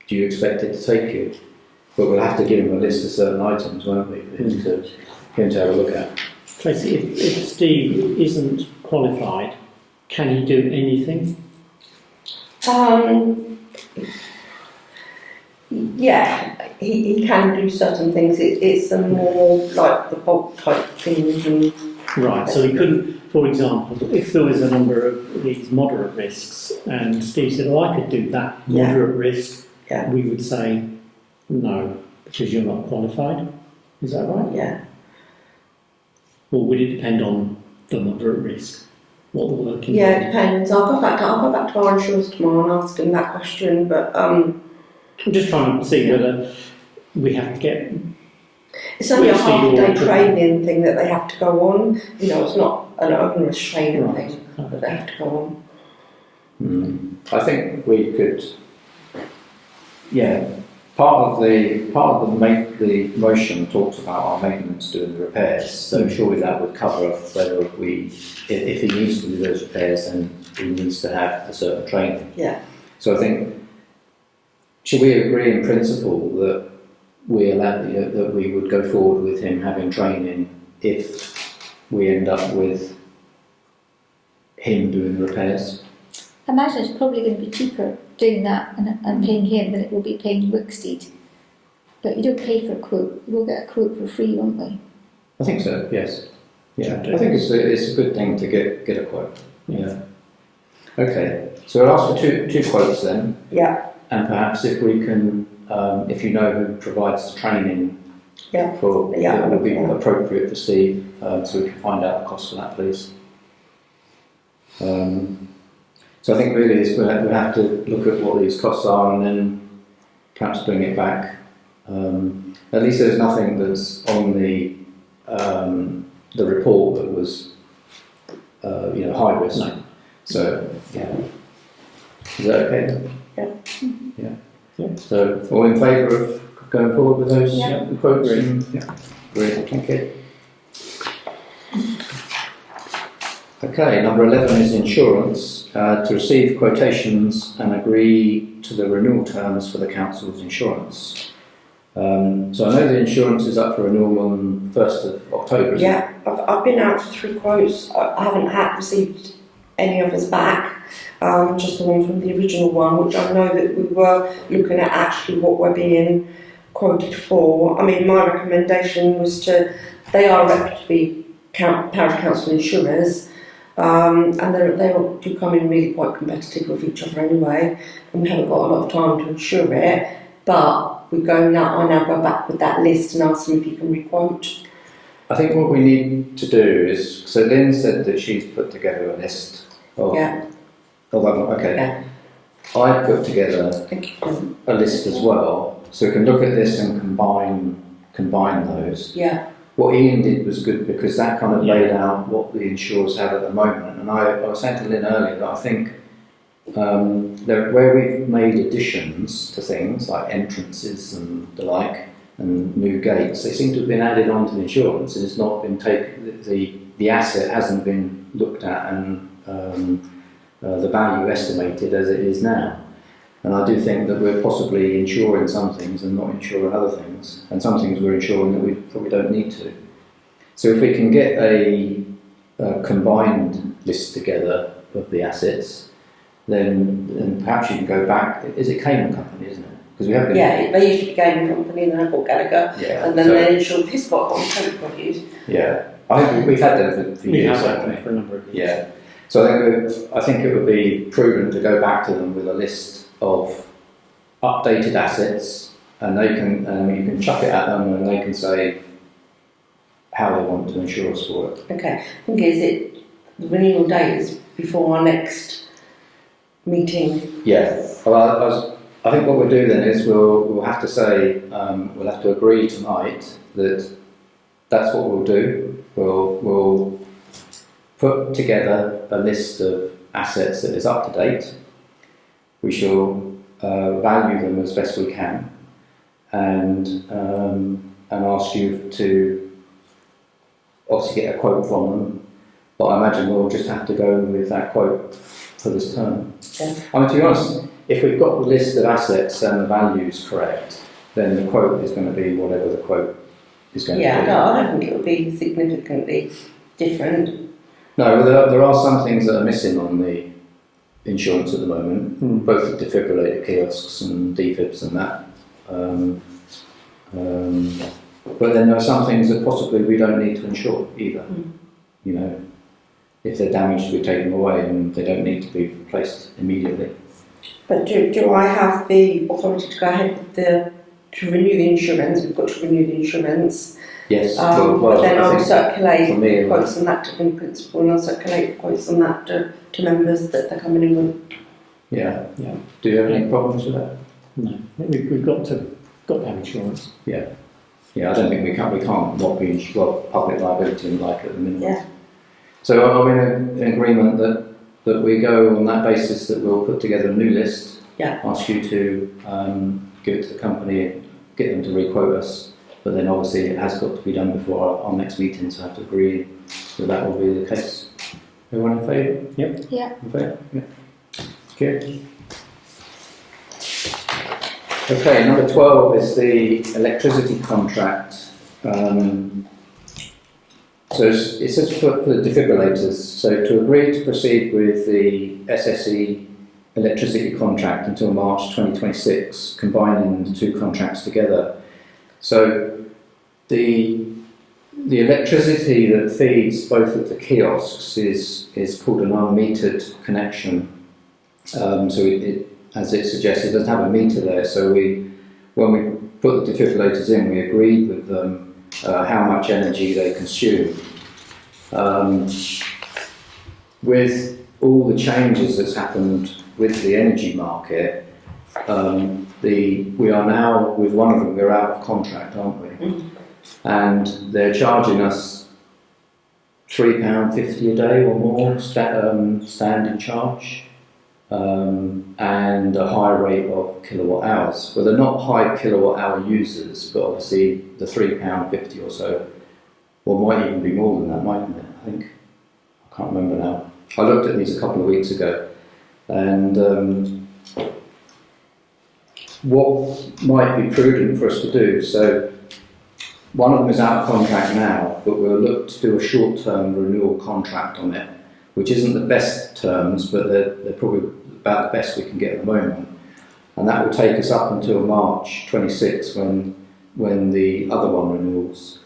do you expect it to take you? But we'll have to give him a list of certain items, won't we, for him to have a look at. Tracy, if Steve isn't qualified, can he do anything? Yeah, he can do certain things. It's a more like the bulk type things. And Right, so he couldn't, for example, if there was a number of these moderate risks and Steve said, oh, I could do that Yeah. moderate risk, Yeah. we would say no, because you're not qualified. Is that right? yeah, Or would it depend on the moderate risk? What the working yeah, it depends. I'll go back to our insurers tomorrow and ask him that question. But I'm just trying to see whether we have to get. it's only a Wixty half-day or- training thing that they have to go on. You know, it's not an onerous training Right. thing that they have to go on. I think we could, part of the motion talks about our maintenance doing the repairs, so surely that would cover whether if he needs to do those repairs, then he needs to have a certain training. Yeah. So I think, should we agree in principle that that we would go forward with him having training if we end up with him doing the repairs? I imagine it's probably going to be cheaper doing that and paying him than it will be paying Wixted. But you don't pay for a quote, we'll get a quote for free, won't we? I think so, yes. Yeah, I think it's a good thing to get a quote. Yeah. Okay, so I'll ask for two quotes then, Yeah. and perhaps if we can, if you know who provides the training Yeah. for Yeah. that would be appropriate for Steve, so we can find out the cost for that, please. So I think really we'll have to look at what these costs are and then perhaps bring it back. At least there's nothing that's on the report that was high risk. No. So yeah, is that okay? Yeah. Yeah. So all in favour of going forward with those Yeah. quotes? Yeah. Great. Thank you. Okay, number 11 is insurance. To receive quotations and agree to the renewal terms for the council's insurance. So I know the insurance is up for renewal on 1st of October, isn't it? Yeah, I've been out for 3 quotes. I haven't received any of us back, just the one from the original one, which I know that we were looking at actually what we're being quoted for. I mean, my recommendation was they are reputable parish council insurers, and they do come in really quite competitive with each other anyway, and we haven't got a lot of time to insure it, but I now go back with that list and ask them if you can re-quote. I think what we need to do is, so Lynn said that she's put together a list of, Yeah. okay. Yeah. I put together Thank you. a list as well, so we can look at this and combine those. Yeah. What Ian did was good because that kind of laid out what the insurers have at the moment, and I was saying to Lynn earlier that I think where we've made additions to things like entrances and the like, and new gates, they seem to have been added on to the insurance, and it's not been taken. The asset hasn't been looked at and the value estimated as it is now. And I do think that we're possibly insuring some things and not insuring other things, and some things we're insuring that we probably don't need to. So if we can get a combined list together of the assets, then perhaps you can go back. Is it Cayman Company, isn't it? Because we have been. Yeah, they used to be Gaming Company, and then I bought Gallagher, Yeah. and then so- they insured Hiscock on total produce. Yeah, I think we've had them for We years, have had haven't them for a number of years. Yeah. So I think it would be prudent to go back to them with a list of updated assets, and they can you can chuck it at them, and they can say how they want to insure us for it. Okay. I think the renewal date is before our next meeting. Yeah. Well, I think what we'll do then is we'll have to say we'll have to agree tonight that that's what we'll do. We'll put together a list of assets that is up to date. We shall value them as best we can, and ask you to obviously get a quote from them. But I imagine we'll just have to go with that quote for this term. Yeah. I mean, to be honest, if we've got the list of assets and the values correct, then the quote is going to be whatever the quote is going to be. No, I don't think it will be significantly different. No, there are some things that are missing on the insurance at the moment, both the defibrillator kiosks and defibs and that. But then there are some things that possibly we don't need to insure either. You know, if they're damaged, we take them away and they don't need to be replaced immediately. But do I have the authority to go ahead with to renew the insurance? We've got to renew the insurance. Yes. But then I I'll think circulate for me, quotes on that in principle, and I'll circulate quotes on that to members that they're coming in with. Yeah. Yeah. Do you have any problems with that? No, we've got to have insurance. Yeah. Yeah, I don't think we can't not be public liability and like at the minimum. Yeah. So are we in agreement that we go on that basis, that we'll put together a new list? Yeah. Ask you to give it to the company, get them to re-quote us, but then obviously it has got to be done before our next meeting, so I have to agree that will be the case. Everyone in favour? Yep. Yeah. In favour? Yeah. Okay. Okay, number 12 is the electricity contract. So it says for the defibrillators, so to agree to proceed with the SSE electricity contract until March 2026, combining the two contracts together. So the electricity that feeds both of the kiosks is called an unmetered connection. So it, as it suggests, it doesn't have a meter there. So when we put the defibrillators in, we agreed with them how much energy they consume. With all the changes that's happened with the energy market, we are now, with one of them, we're out of contract, aren't we? And they're charging us £3.50 a day or more standing charge, and a higher rate of kilowatt hours. Well, they're not high kilowatt hour users, but obviously the £3.50 or so, or might even be more than that, mightn't it? I think. I can't remember now. I looked at these a couple of weeks ago, and what might be prudent for us to do, so one of them is out of contract now, but we'll look to do a short-term renewal contract on it, which isn't the best terms, but they're probably about the best we can get at the moment. And that will take us up until March 26, when the other one renews.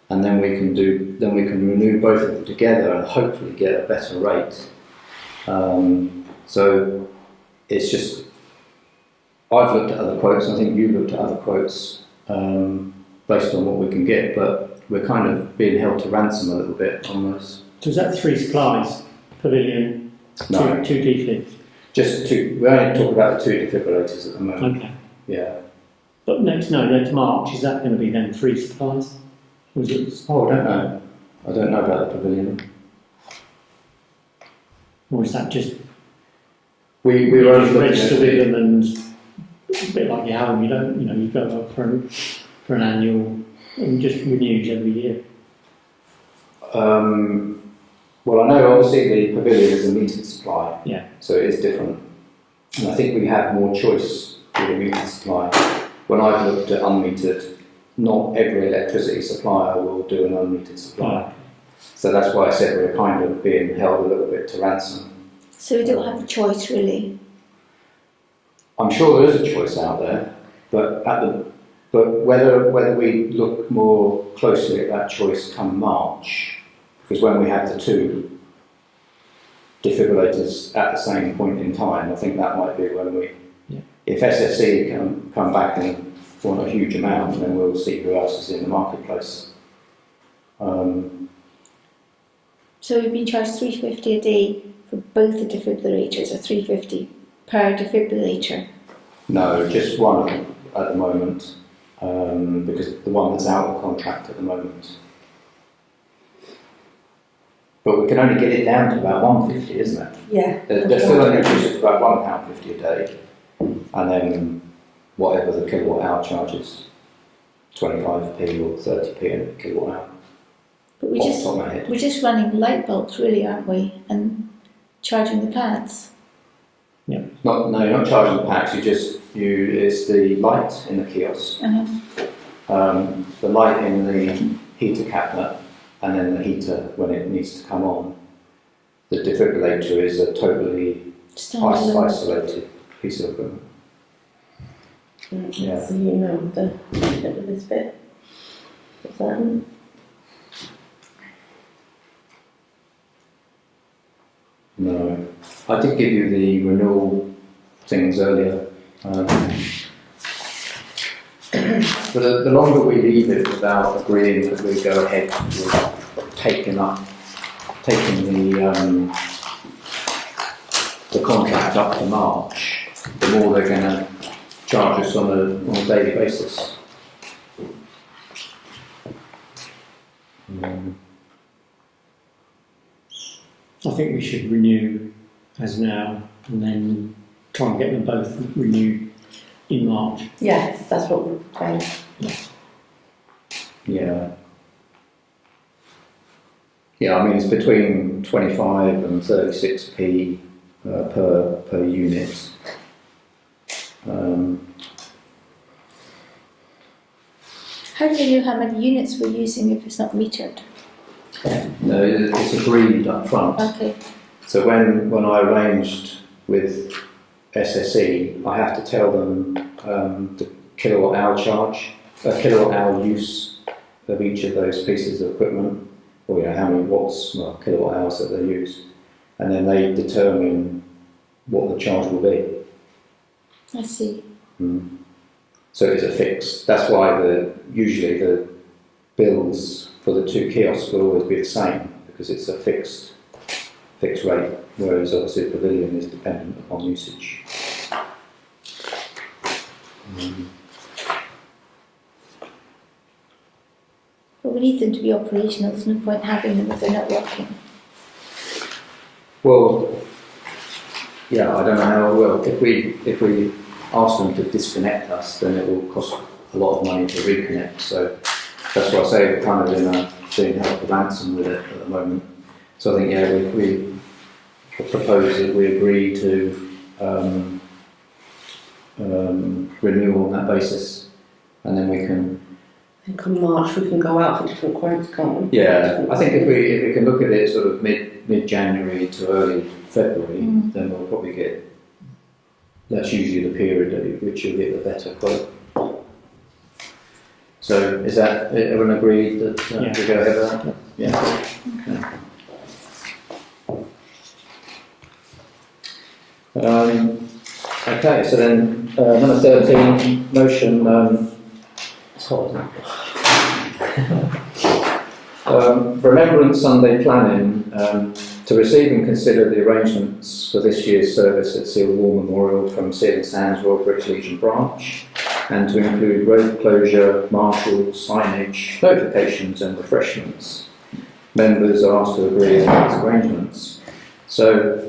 And then we can renew both of them together and hopefully get a better rate. So it's just, I've looked at other quotes, I think you've looked at other quotes based on what we can get, but we're kind of being held to ransom a little bit on those. So is that 3 supplies? Pavilion, No. two defibs? Just 2, we only talk about the 2 defibrillators at the moment. Okay. Yeah. But next March, is that going to be then 3 supplies? Or is it, Oh, I don't know. I don't know about the pavilion. or is that just We were only looking register at with them, and a bit like your home, you go up for an annual and just renews every year? Well, I know obviously the pavilion is a metered supply, Yeah. so it is different. And I think we have more choice with a metered supply. When I've looked at unmetered, not every electricity supplier will do an unmetered supply. Right. So that's why I said we're kind of being held a little bit to ransom. So we don't have a choice really. I'm sure there is a choice out there, but whether we look more closely at that choice come March, because when we have the 2 defibrillators at the same point in time, I think that might be when we, Yeah. if SSE can come back and want a huge amount, then we'll see who else is in the marketplace. So we've been charged £350 a day for both the defibrillators, or £350 per defibrillator. No, just one at the moment, because the one that's out of contract at the moment. But we can only get it down to about £150, isn't it? Yeah. They're still only reduced to about £1.50 a day, and then whatever the kilowatt hour charges, 25p or 30p a kilowatt hour. But Off the top of my head. we're just running light bulbs, really, aren't we? And charging the pads. No, you're not charging the packs. It's the light in the kiosk, the light in the heater cabinet, and then the heater when it needs to come on. The defibrillator is a totally isolated piece of equipment. Yeah. So you know the bit of this bit. What's that? No, I did give you the renewal things earlier. But the longer we leave it without agreeing that we go ahead with taking the contract up to March, the more they're going to charge us on a daily basis. I think we should renew as now and then try and get them both renewed in March. Yes, that's what we're saying. Yeah. Yeah, I mean it's between 25 and 36p per unit. How do you know how many units we're using if it's not metered? No, it's agreed up front. Okay. So when I arranged with SSE, I have to tell them the kilowatt hour charge, kilowatt hour use of each of those pieces of equipment, or how many watts, kilowatt hours that they use, and then they determine what the charge will be. I see. So it's a fixed. That's why usually the bills for the two kiosks will always be the same, because it's a fixed rate, whereas obviously the pavilion is dependent upon usage. But we need them to be operational. There's no point having them if they're not working. Well, yeah, I don't know how it will. If we ask them to disconnect us, then it will cost a lot of money to reconnect. So that's why I say we're kind of doing help the ransom with it at the moment. So I think we propose that we agree to renew on that basis, and then we can. I think come March we can go out for different quotes, can't we? Yeah, I think if we can look at it sort of mid-January to early February, then we'll probably get. That's usually the period at which you'll get the better quote. So is that everyone agreed that we go ahead with that? Yeah. Okay, so then number 13, motion. Remembrance Sunday planning to receive and consider the arrangements for this year's service at Seal War Memorial from Seal and Sands Royal British Legion branch, and to include road closure, marshals, signage, notifications and refreshments. Members are asked to agree on these arrangements. So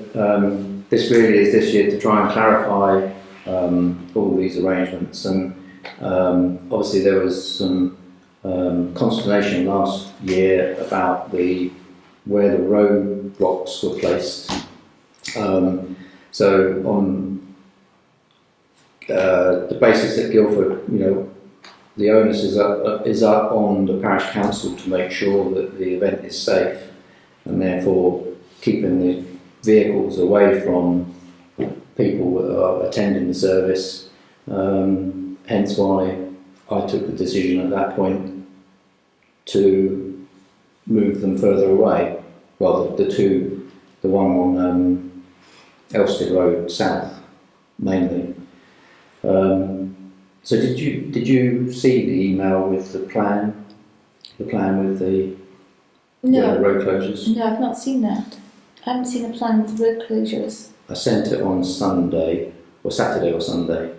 this really is this year to try and clarify all these arrangements, and obviously there was some consternation last year about where the road blocks were placed. So on the basis that Guildford, the onus is up on the parish council to make sure that the event is safe, and therefore keeping the vehicles away from people that are attending the service. Hence why I took the decision at that point to move them further away. Well, the two the one on Elstead Road South, mainly. So did you see the email with the plan? The plan with the No, road closures? no, I've not seen that. I haven't seen a plan with road closures. I sent it on Sunday, or Saturday or Sunday.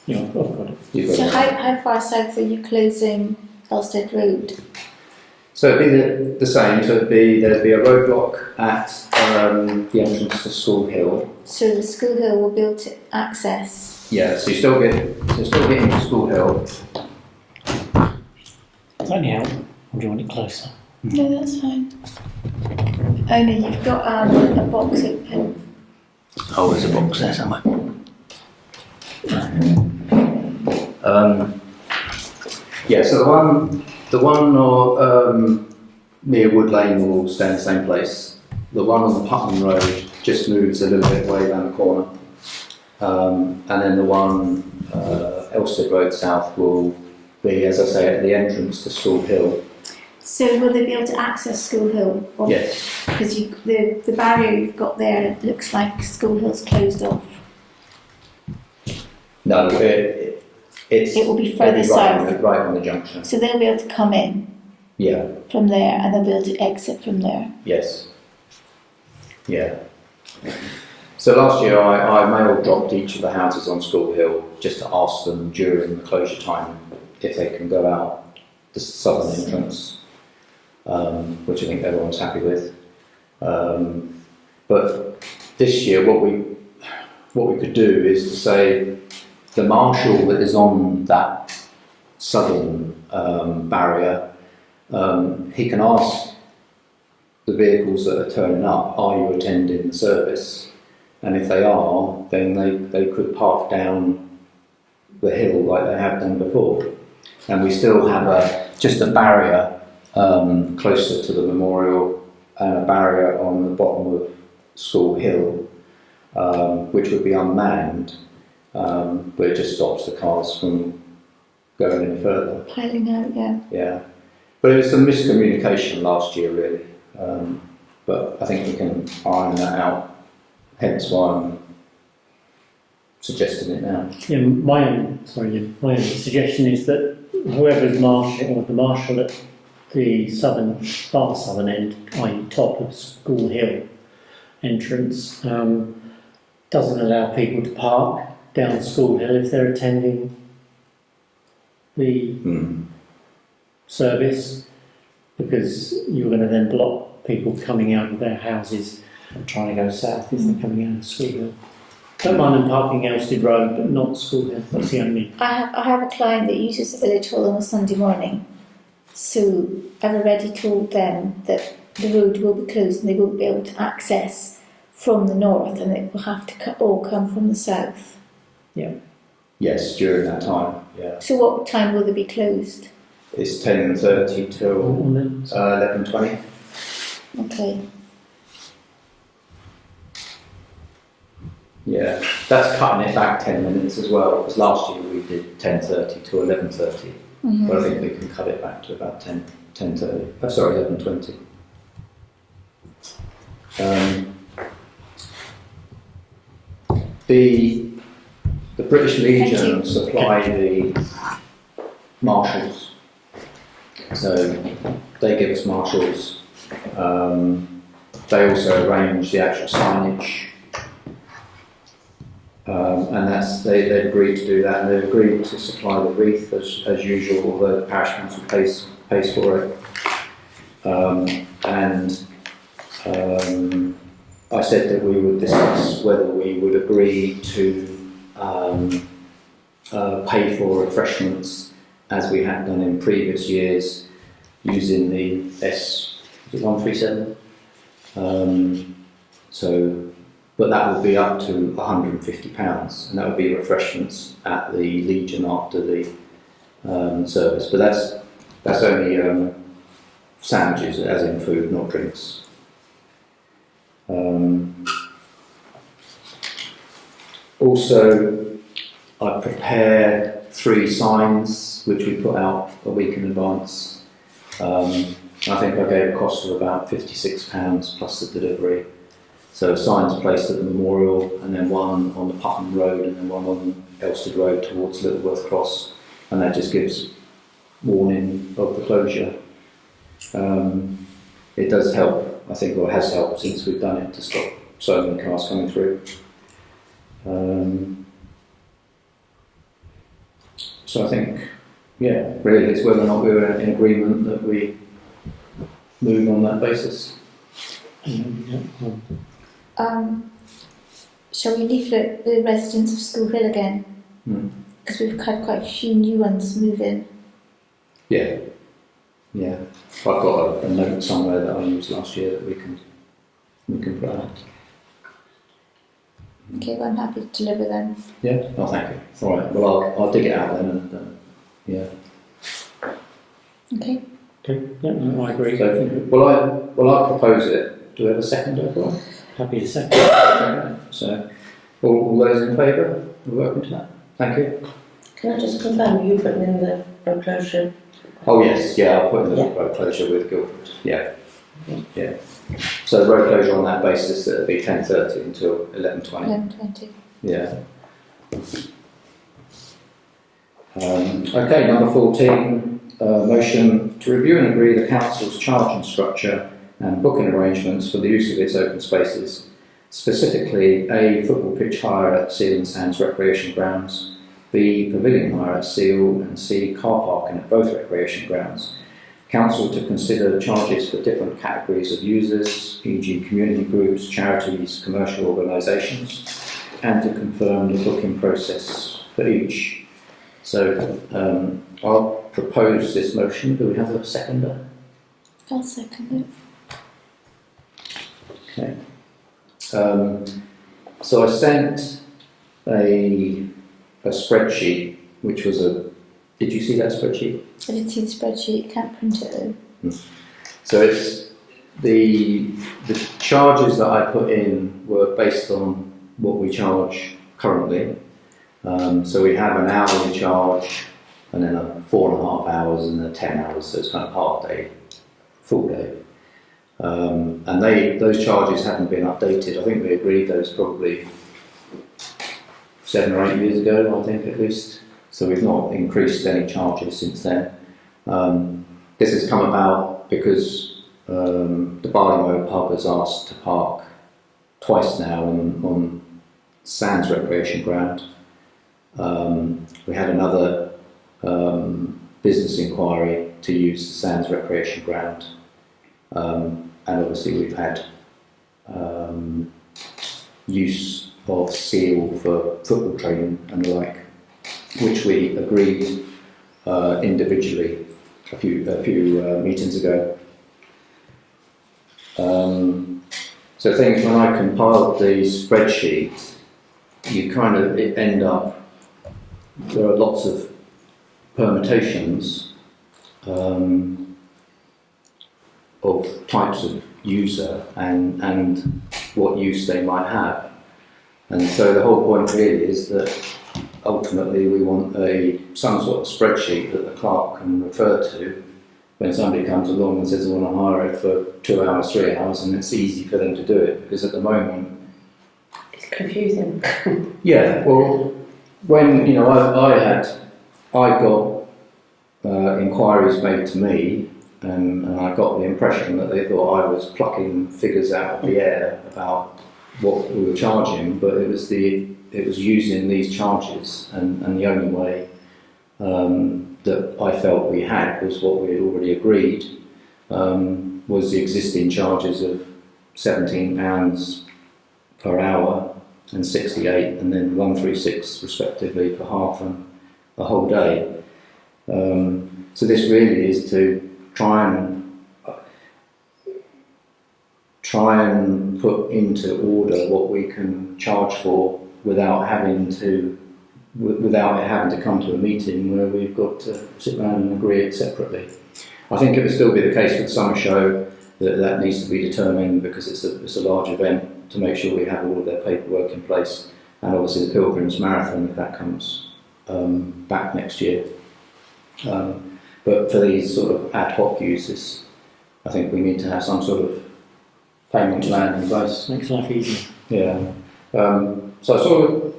Yeah, I've got it. You've got So it. how far south are you closing Elstead Road? So it'd be the same. So there'd be a roadblock at the entrance to School Hill. So the School Hill will be able to access. Yeah. So you still get into School Hill. Does that help? Or do you want it closer? No, that's fine. Only you've got a box open. Oh, there's a box there somewhere. Yeah. So the one near Wood Lane will stay in the same place. The one on the Putnam Road just moves a little bit away down the corner. And then the one Elstead Road South will be, as I say, at the entrance to School Hill. So will they be able to access School Hill? Or- Yes. Because the barrier you've got there looks like School Hill's closed off. No, it's It will be further right south. right on the junction. So they'll be able to come in Yeah. from there and they'll be able to exit from there. Yes. Yeah. So last year I mail dropped each of the houses on School Hill just to ask them during the closure time if they can go out the southern entrance, which I think everyone's happy with. But this year what we could do is to say the marshal that is on that southern barrier, he can ask the vehicles that are turning up, are you attending the service? And if they are, then they could park down the hill like they have done before. And we still have just a barrier closer to the memorial and a barrier on the bottom of School Hill, which would be unmanned, but it just stops the cars from going any further. Piling out, yeah. Yeah, but it was some miscommunication last year, really. But I think we can iron that out. Hence why I'm suggesting it now. Yeah, my only suggestion is that whoever's marshal, or the marshal at the far southern end, i.e. top of School Hill entrance, doesn't allow people to park down School Hill if they're attending the service, because you're going to then block people coming out of their houses trying to go south if they're coming out of School Hill. Don't mind them parking Elstead Road, but not School Hill. That's the only. I have a client that uses the village hall on a Sunday morning, so I've already told them that the road will be closed and they won't be able to access from the north, and it will have to all come from the south. Yes, during that time. Yeah, So what time will they be closed? it's 10:30 till 11:20. Okay. Yeah, that's cutting it back 10 minutes as well, because last year we did 10:30 to 11:30, but I think we can cut it back to about 10:30. Sorry, 11:20. The British Legion supply the marshals, so they give us marshals. They also arrange the actual signage. And they agreed to do that, and they've agreed to supply the wreath as usual, although the parish council pays for it. I said that we would discuss whether we would agree to pay for refreshments as we had done in previous years using the S137. But that would be up to £150, and that would be refreshments at the Legion after the service. But that's only sandwiches, as in food, not drinks. Also, I prepare 3 signs which we put out a week in advance. I think I gave a cost of about £56 plus the delivery. So signs placed at the memorial, and then one on the Putnam Road, and then one on Elsted Road towards Littleworth Cross, and that just gives warning of the closure. It does help, I think, or has helped since we've done it, to stop so many cars coming through. So I think, yeah, really it's whether or not we're in agreement that we move on that basis. Shall we leaflet the residents of School Hill again? Because we've had quite a few new ones move in. Yeah. I've got a note somewhere that I used last year that we can put out. Okay, well, I'm happy to deliver them. Yeah. Oh, thank you. All right. Well, I'll dig it out then, and yeah. Okay. Okay, yeah, no, I agree. So, well, I propose it. Do we have a second, everyone? Happy to second. So, all those in favour? We're welcome to that. Thank you. Can I just confirm you putting in the road closure? Oh yes, yeah, I'll put in the Yeah. road closure with Guildford. Yeah. So the road closure on that basis, it'll be 10:30 until 11:20. 11:20. Yeah. Okay, number 14, motion to review and agree the council's charging structure and booking arrangements for the use of its open spaces, specifically A, football pitch hire at Seal and Sands Recreation Grounds, B, pavilion hire at Seal, and C, car parking at both recreation grounds. Council to consider charges for different categories of users, e.g. community groups, charities, commercial organisations, and to confirm the booking process for each. So I'll propose this motion. Do we have a seconder? I'll second it. Okay. So I sent a spreadsheet, which was did you see that spreadsheet? I did see the spreadsheet, can't print it though. So it's the charges that I put in were based on what we charge currently. So we have an hourly charge, and then a 4.5 hours and a 10 hours, so it's kind of half day, full day. And those charges haven't been updated. I think we agreed those probably 7 or 8 years ago, I think at least. So we've not increased any charges since then. This has come about because the Barleymow pub has asked to park twice now on Sands Recreation Ground. We had another business inquiry to use the Sands Recreation Ground. And obviously we've had use of Seal for football training and the like, which we agreed individually a few meetings ago. So things, when I compiled the spreadsheet, you kind of end up, there are lots of permutations of types of user and what use they might have. And so the whole point really is that ultimately we want some sort of spreadsheet that the clerk can refer to when somebody comes along and says I want to hire it for 2 hours, 3 hours, and it's easy for them to do it, because at the moment It's confusing. yeah, well, when I got inquiries made to me, and I got the impression that they thought I was plucking figures out of the air about what we were charging, but it was using these charges, and the only way that I felt we had was what we had already agreed, was the existing charges of £17 per hour and 68, and then 136 respectively for half and a whole day. So this really is to try and put into order what we can charge for without having it having to come to a meeting where we've got to sit around and agree it separately. I think it would still be the case with Summer Show that needs to be determined, because it's a large event, to make sure we have all of their paperwork in place, and obviously the Pilgrims Marathon if that comes back next year. But for these sort of ad hoc uses, I think we need to have some sort of payment plan in place. Makes life easier. Yeah. So I saw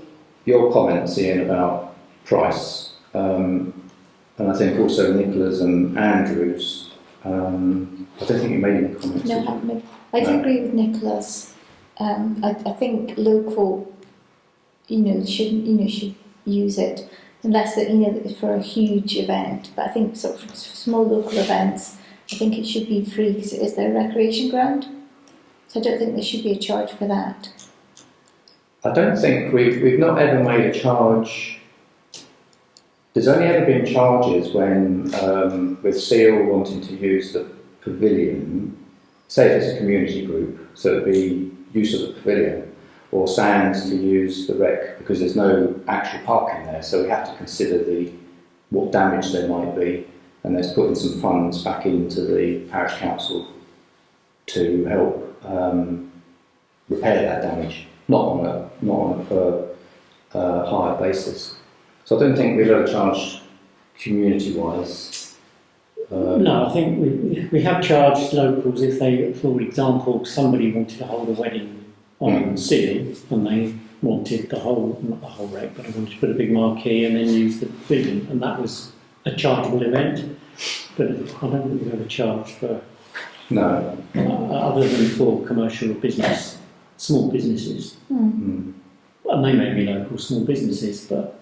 your comments, Ian, about price, and I think also Nicola's and Andrew's. I don't think you made any comments. No, I did you? haven't made. I do No. agree with Nicholas. I think local, should use it unless that for a huge event. But I think sort of for small local events, I think it should be free because it is their recreation ground. So I don't think there should be a charge for that. I don't think we've not ever made a charge. There's only ever been charges when, with Seal wanting to use the pavilion, say if it's a community group, so it'd be use of the pavilion, or Sands to use the rec because there's no actual parking there, so we have to consider what damage there might be, and there's putting some funds back into the parish council to help repair that damage, not on a per hire basis. So I don't think we've ever charged community-wise. No, I think we have charged locals if they, for example, somebody wanted to hold a wedding on Seal and they wanted not the whole rec, but they wanted to put a big marquee and then use the pavilion, and that was a chargeable event. But I don't think we've ever charged for No. other than for commercial business, small businesses. Mm. And they may be local small businesses, but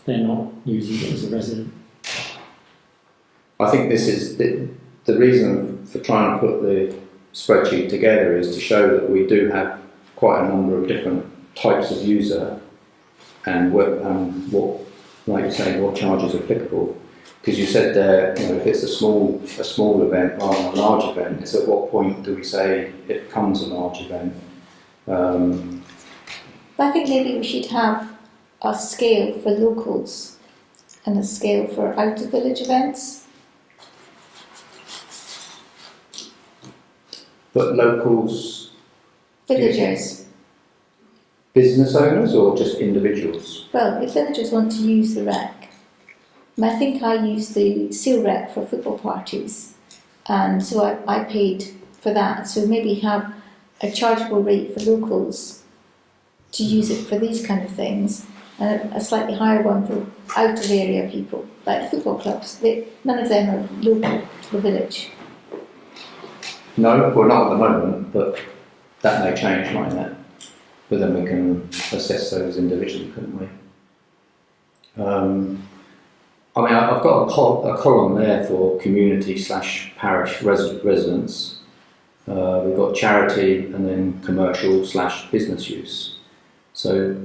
they're not using it as a resident. I think this is the reason for trying to put the spreadsheet together is to show that we do have quite a number of different types of user and what, like you say, what charges are applicable. Because you said there, if it's a small event rather than a large event, it's at what point do we say it becomes a large event? But I think maybe we should have a scale for locals and a scale for out of village events. But locals, Villagers. business owners or just individuals? Well, if villagers want to use the rec, I think I use the Seal rec for football parties, and so I paid for that. So maybe have a chargeable rate for locals to use it for these kind of things, and a slightly higher one for out of area people, like the football clubs. None of them are local to the village. No, well not at the moment, but that may change like that. But then we can assess those individually, couldn't we? I've got a column there for community/parish residents. We've got charity and then commercial/business use. So,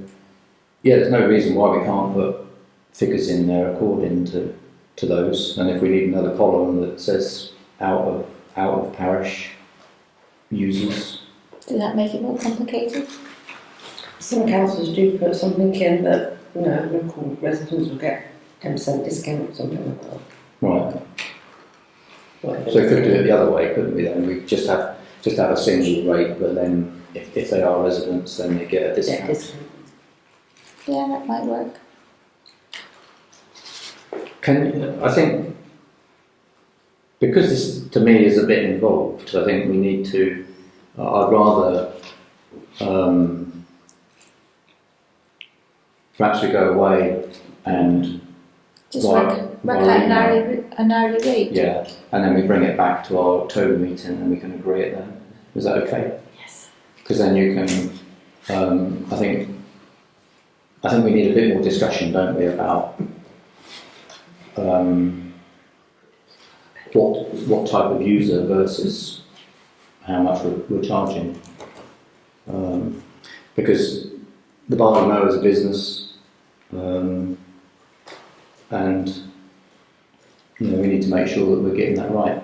yeah, there's no reason why we can't put figures in there according to those. And if we need another column that says out of parish users. Does that make it more complicated? Some councils do put something in that, local residents will get 10% discount or something like that. Right. So we could do it the other way, couldn't we then? We just have a single rate, but then if they are residents, then they get a discount. Yeah, that might work. I think, because this to me is a bit involved, I think we need to, I'd rather, perhaps we go away and Just work out an hourly rate. yeah, and then we bring it back to our October meeting and we can agree it then. Is that okay? Yes. Because then you can, I think we need a bit more discussion, don't we, about what type of user versus how much we're charging. Because the bar we know is a business, and we need to make sure that we're getting that right.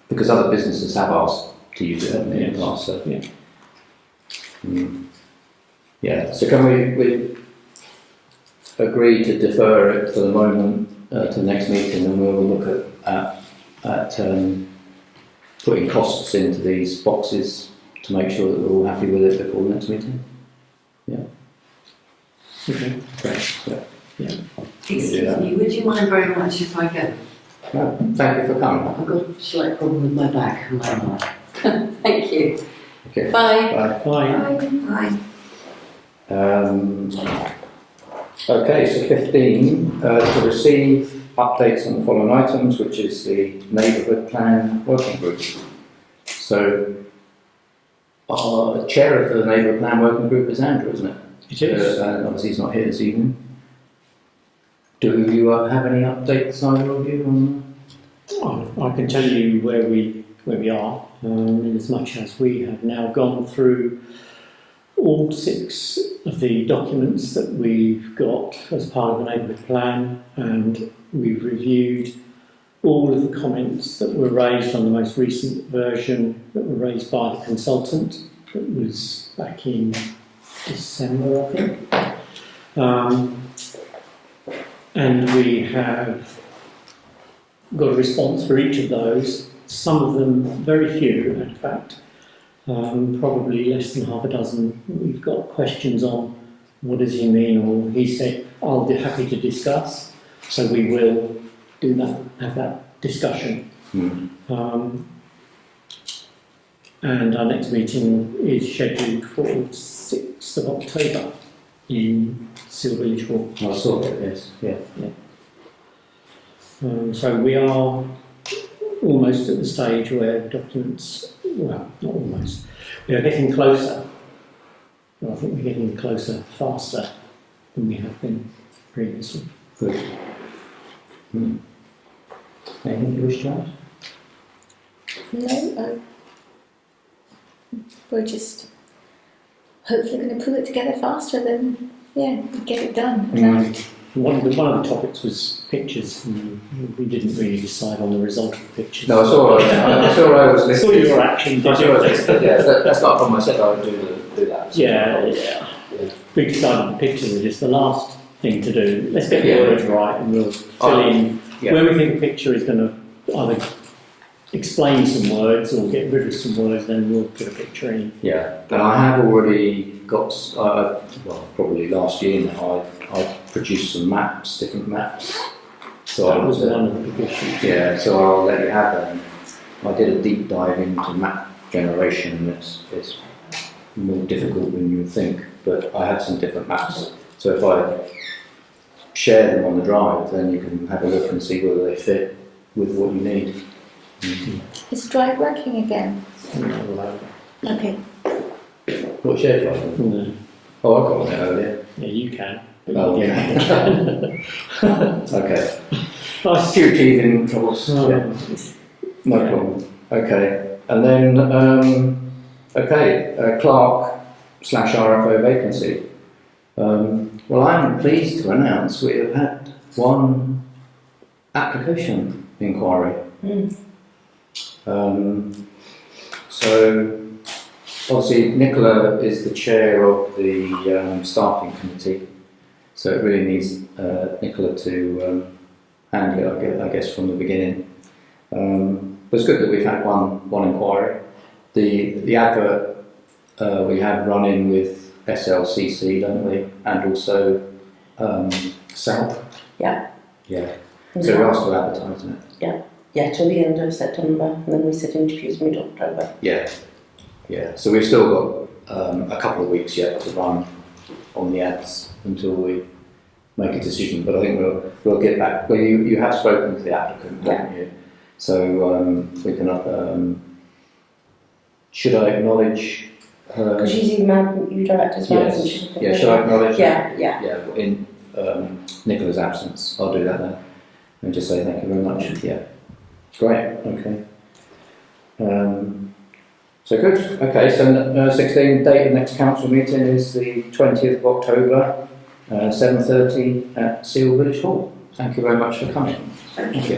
Because other businesses have asked to use it, haven't they, in the past? So, Yeah. Yeah. So can we agree to defer it for the moment to the next meeting, and we'll look at putting costs into these boxes to make sure that we're all happy with it before the next meeting? Yeah. Okay. Great. Yeah. Yeah. Excuse me, would you mind very much if I go? No, thank you for coming. I've got a slight problem with my back and my arm. Thank you. Okay. Bye. Bye. Bye. Okay, so 15, to receive updates on the following items, which is the neighbourhood plan working group. So, our chair of the neighbourhood plan working group is Andrew, isn't it? It is. Obviously he's not here this evening. Do you have any updates, either of you, on I can tell you where we are, in as much as we have now gone through all 6 of the documents that we've got as part of the neighbourhood plan, and we've reviewed all of the comments that were raised on the most recent version that were raised by the consultant. That was back in December, I think. And we have got a response for each of those. Some of them, very few, in fact. Probably less than half a dozen. We've got questions on what does he mean, or he said, I'll be happy to discuss. So we will do that, have that discussion. And our next meeting is scheduled for 6th of October in Seal Village Hall. I saw it, yes, yeah. So we are almost at the stage where documents, well, not almost, we are getting closer. Well, I think we're getting closer faster than we have been previously. Good. Anything you wish to add? No, we're just hopefully going to pull it together faster than, get it done. One of the topics was pictures, and we didn't really decide on the result of the pictures. No, I saw I was I listening. saw your action. I saw it, yeah, that's not a problem. I said I would do that. Yeah. We decided the pictures are just the last thing to do. Let's get the words right, and we'll fill in where we think a picture is going to either explain some words or get rid of some words. Then we'll put a picture in. Yeah, and I have already got, probably last year now, I produced some maps, different maps. So That was one of the big issues. Yeah, so I'll let you have them. I did a deep dive into map generation. It's more difficult than you would think, but I have some different maps. So if I share them on the drive, then you can have a look and see whether they fit with what you need. Is Drive working again? Okay. What share drive? No. Oh, I got on it earlier. Yeah, you can. Oh, yeah. Okay. Nice. Few teething troubles. Oh. Yeah. No problem. Okay. And then, clerk/RFO vacancy. Well, I'm pleased to announce we have had one application inquiry. So, obviously, Nicola is the chair of the staffing committee, so it really needs Nicola to handle it, I guess, from the beginning. But it's good that we've had one inquiry. The advert we have running with SLCC, don't we? And also SALP. Yeah. Yeah. So we are still advertising it. Yeah, till the end of September, and then we set interviews mid-October. Yeah. Yeah. So we've still got a couple of weeks yet to run on the ads until we make a decision. But I think we'll get back. Well, you have spoken to the applicant, haven't you? So we can. Should I acknowledge her? Because she's emailed you direct as well, isn't she? Yeah. Should I acknowledge? Yeah. Yeah. In Nicola's absence, I'll do that then, and just say thank you very much. Yeah. Great. Okay. So good. Okay. So 16 date of next council meeting is the 20th of October, 7:30 at Seal Village Hall. Thank you very much for coming. Thank you. Thank you.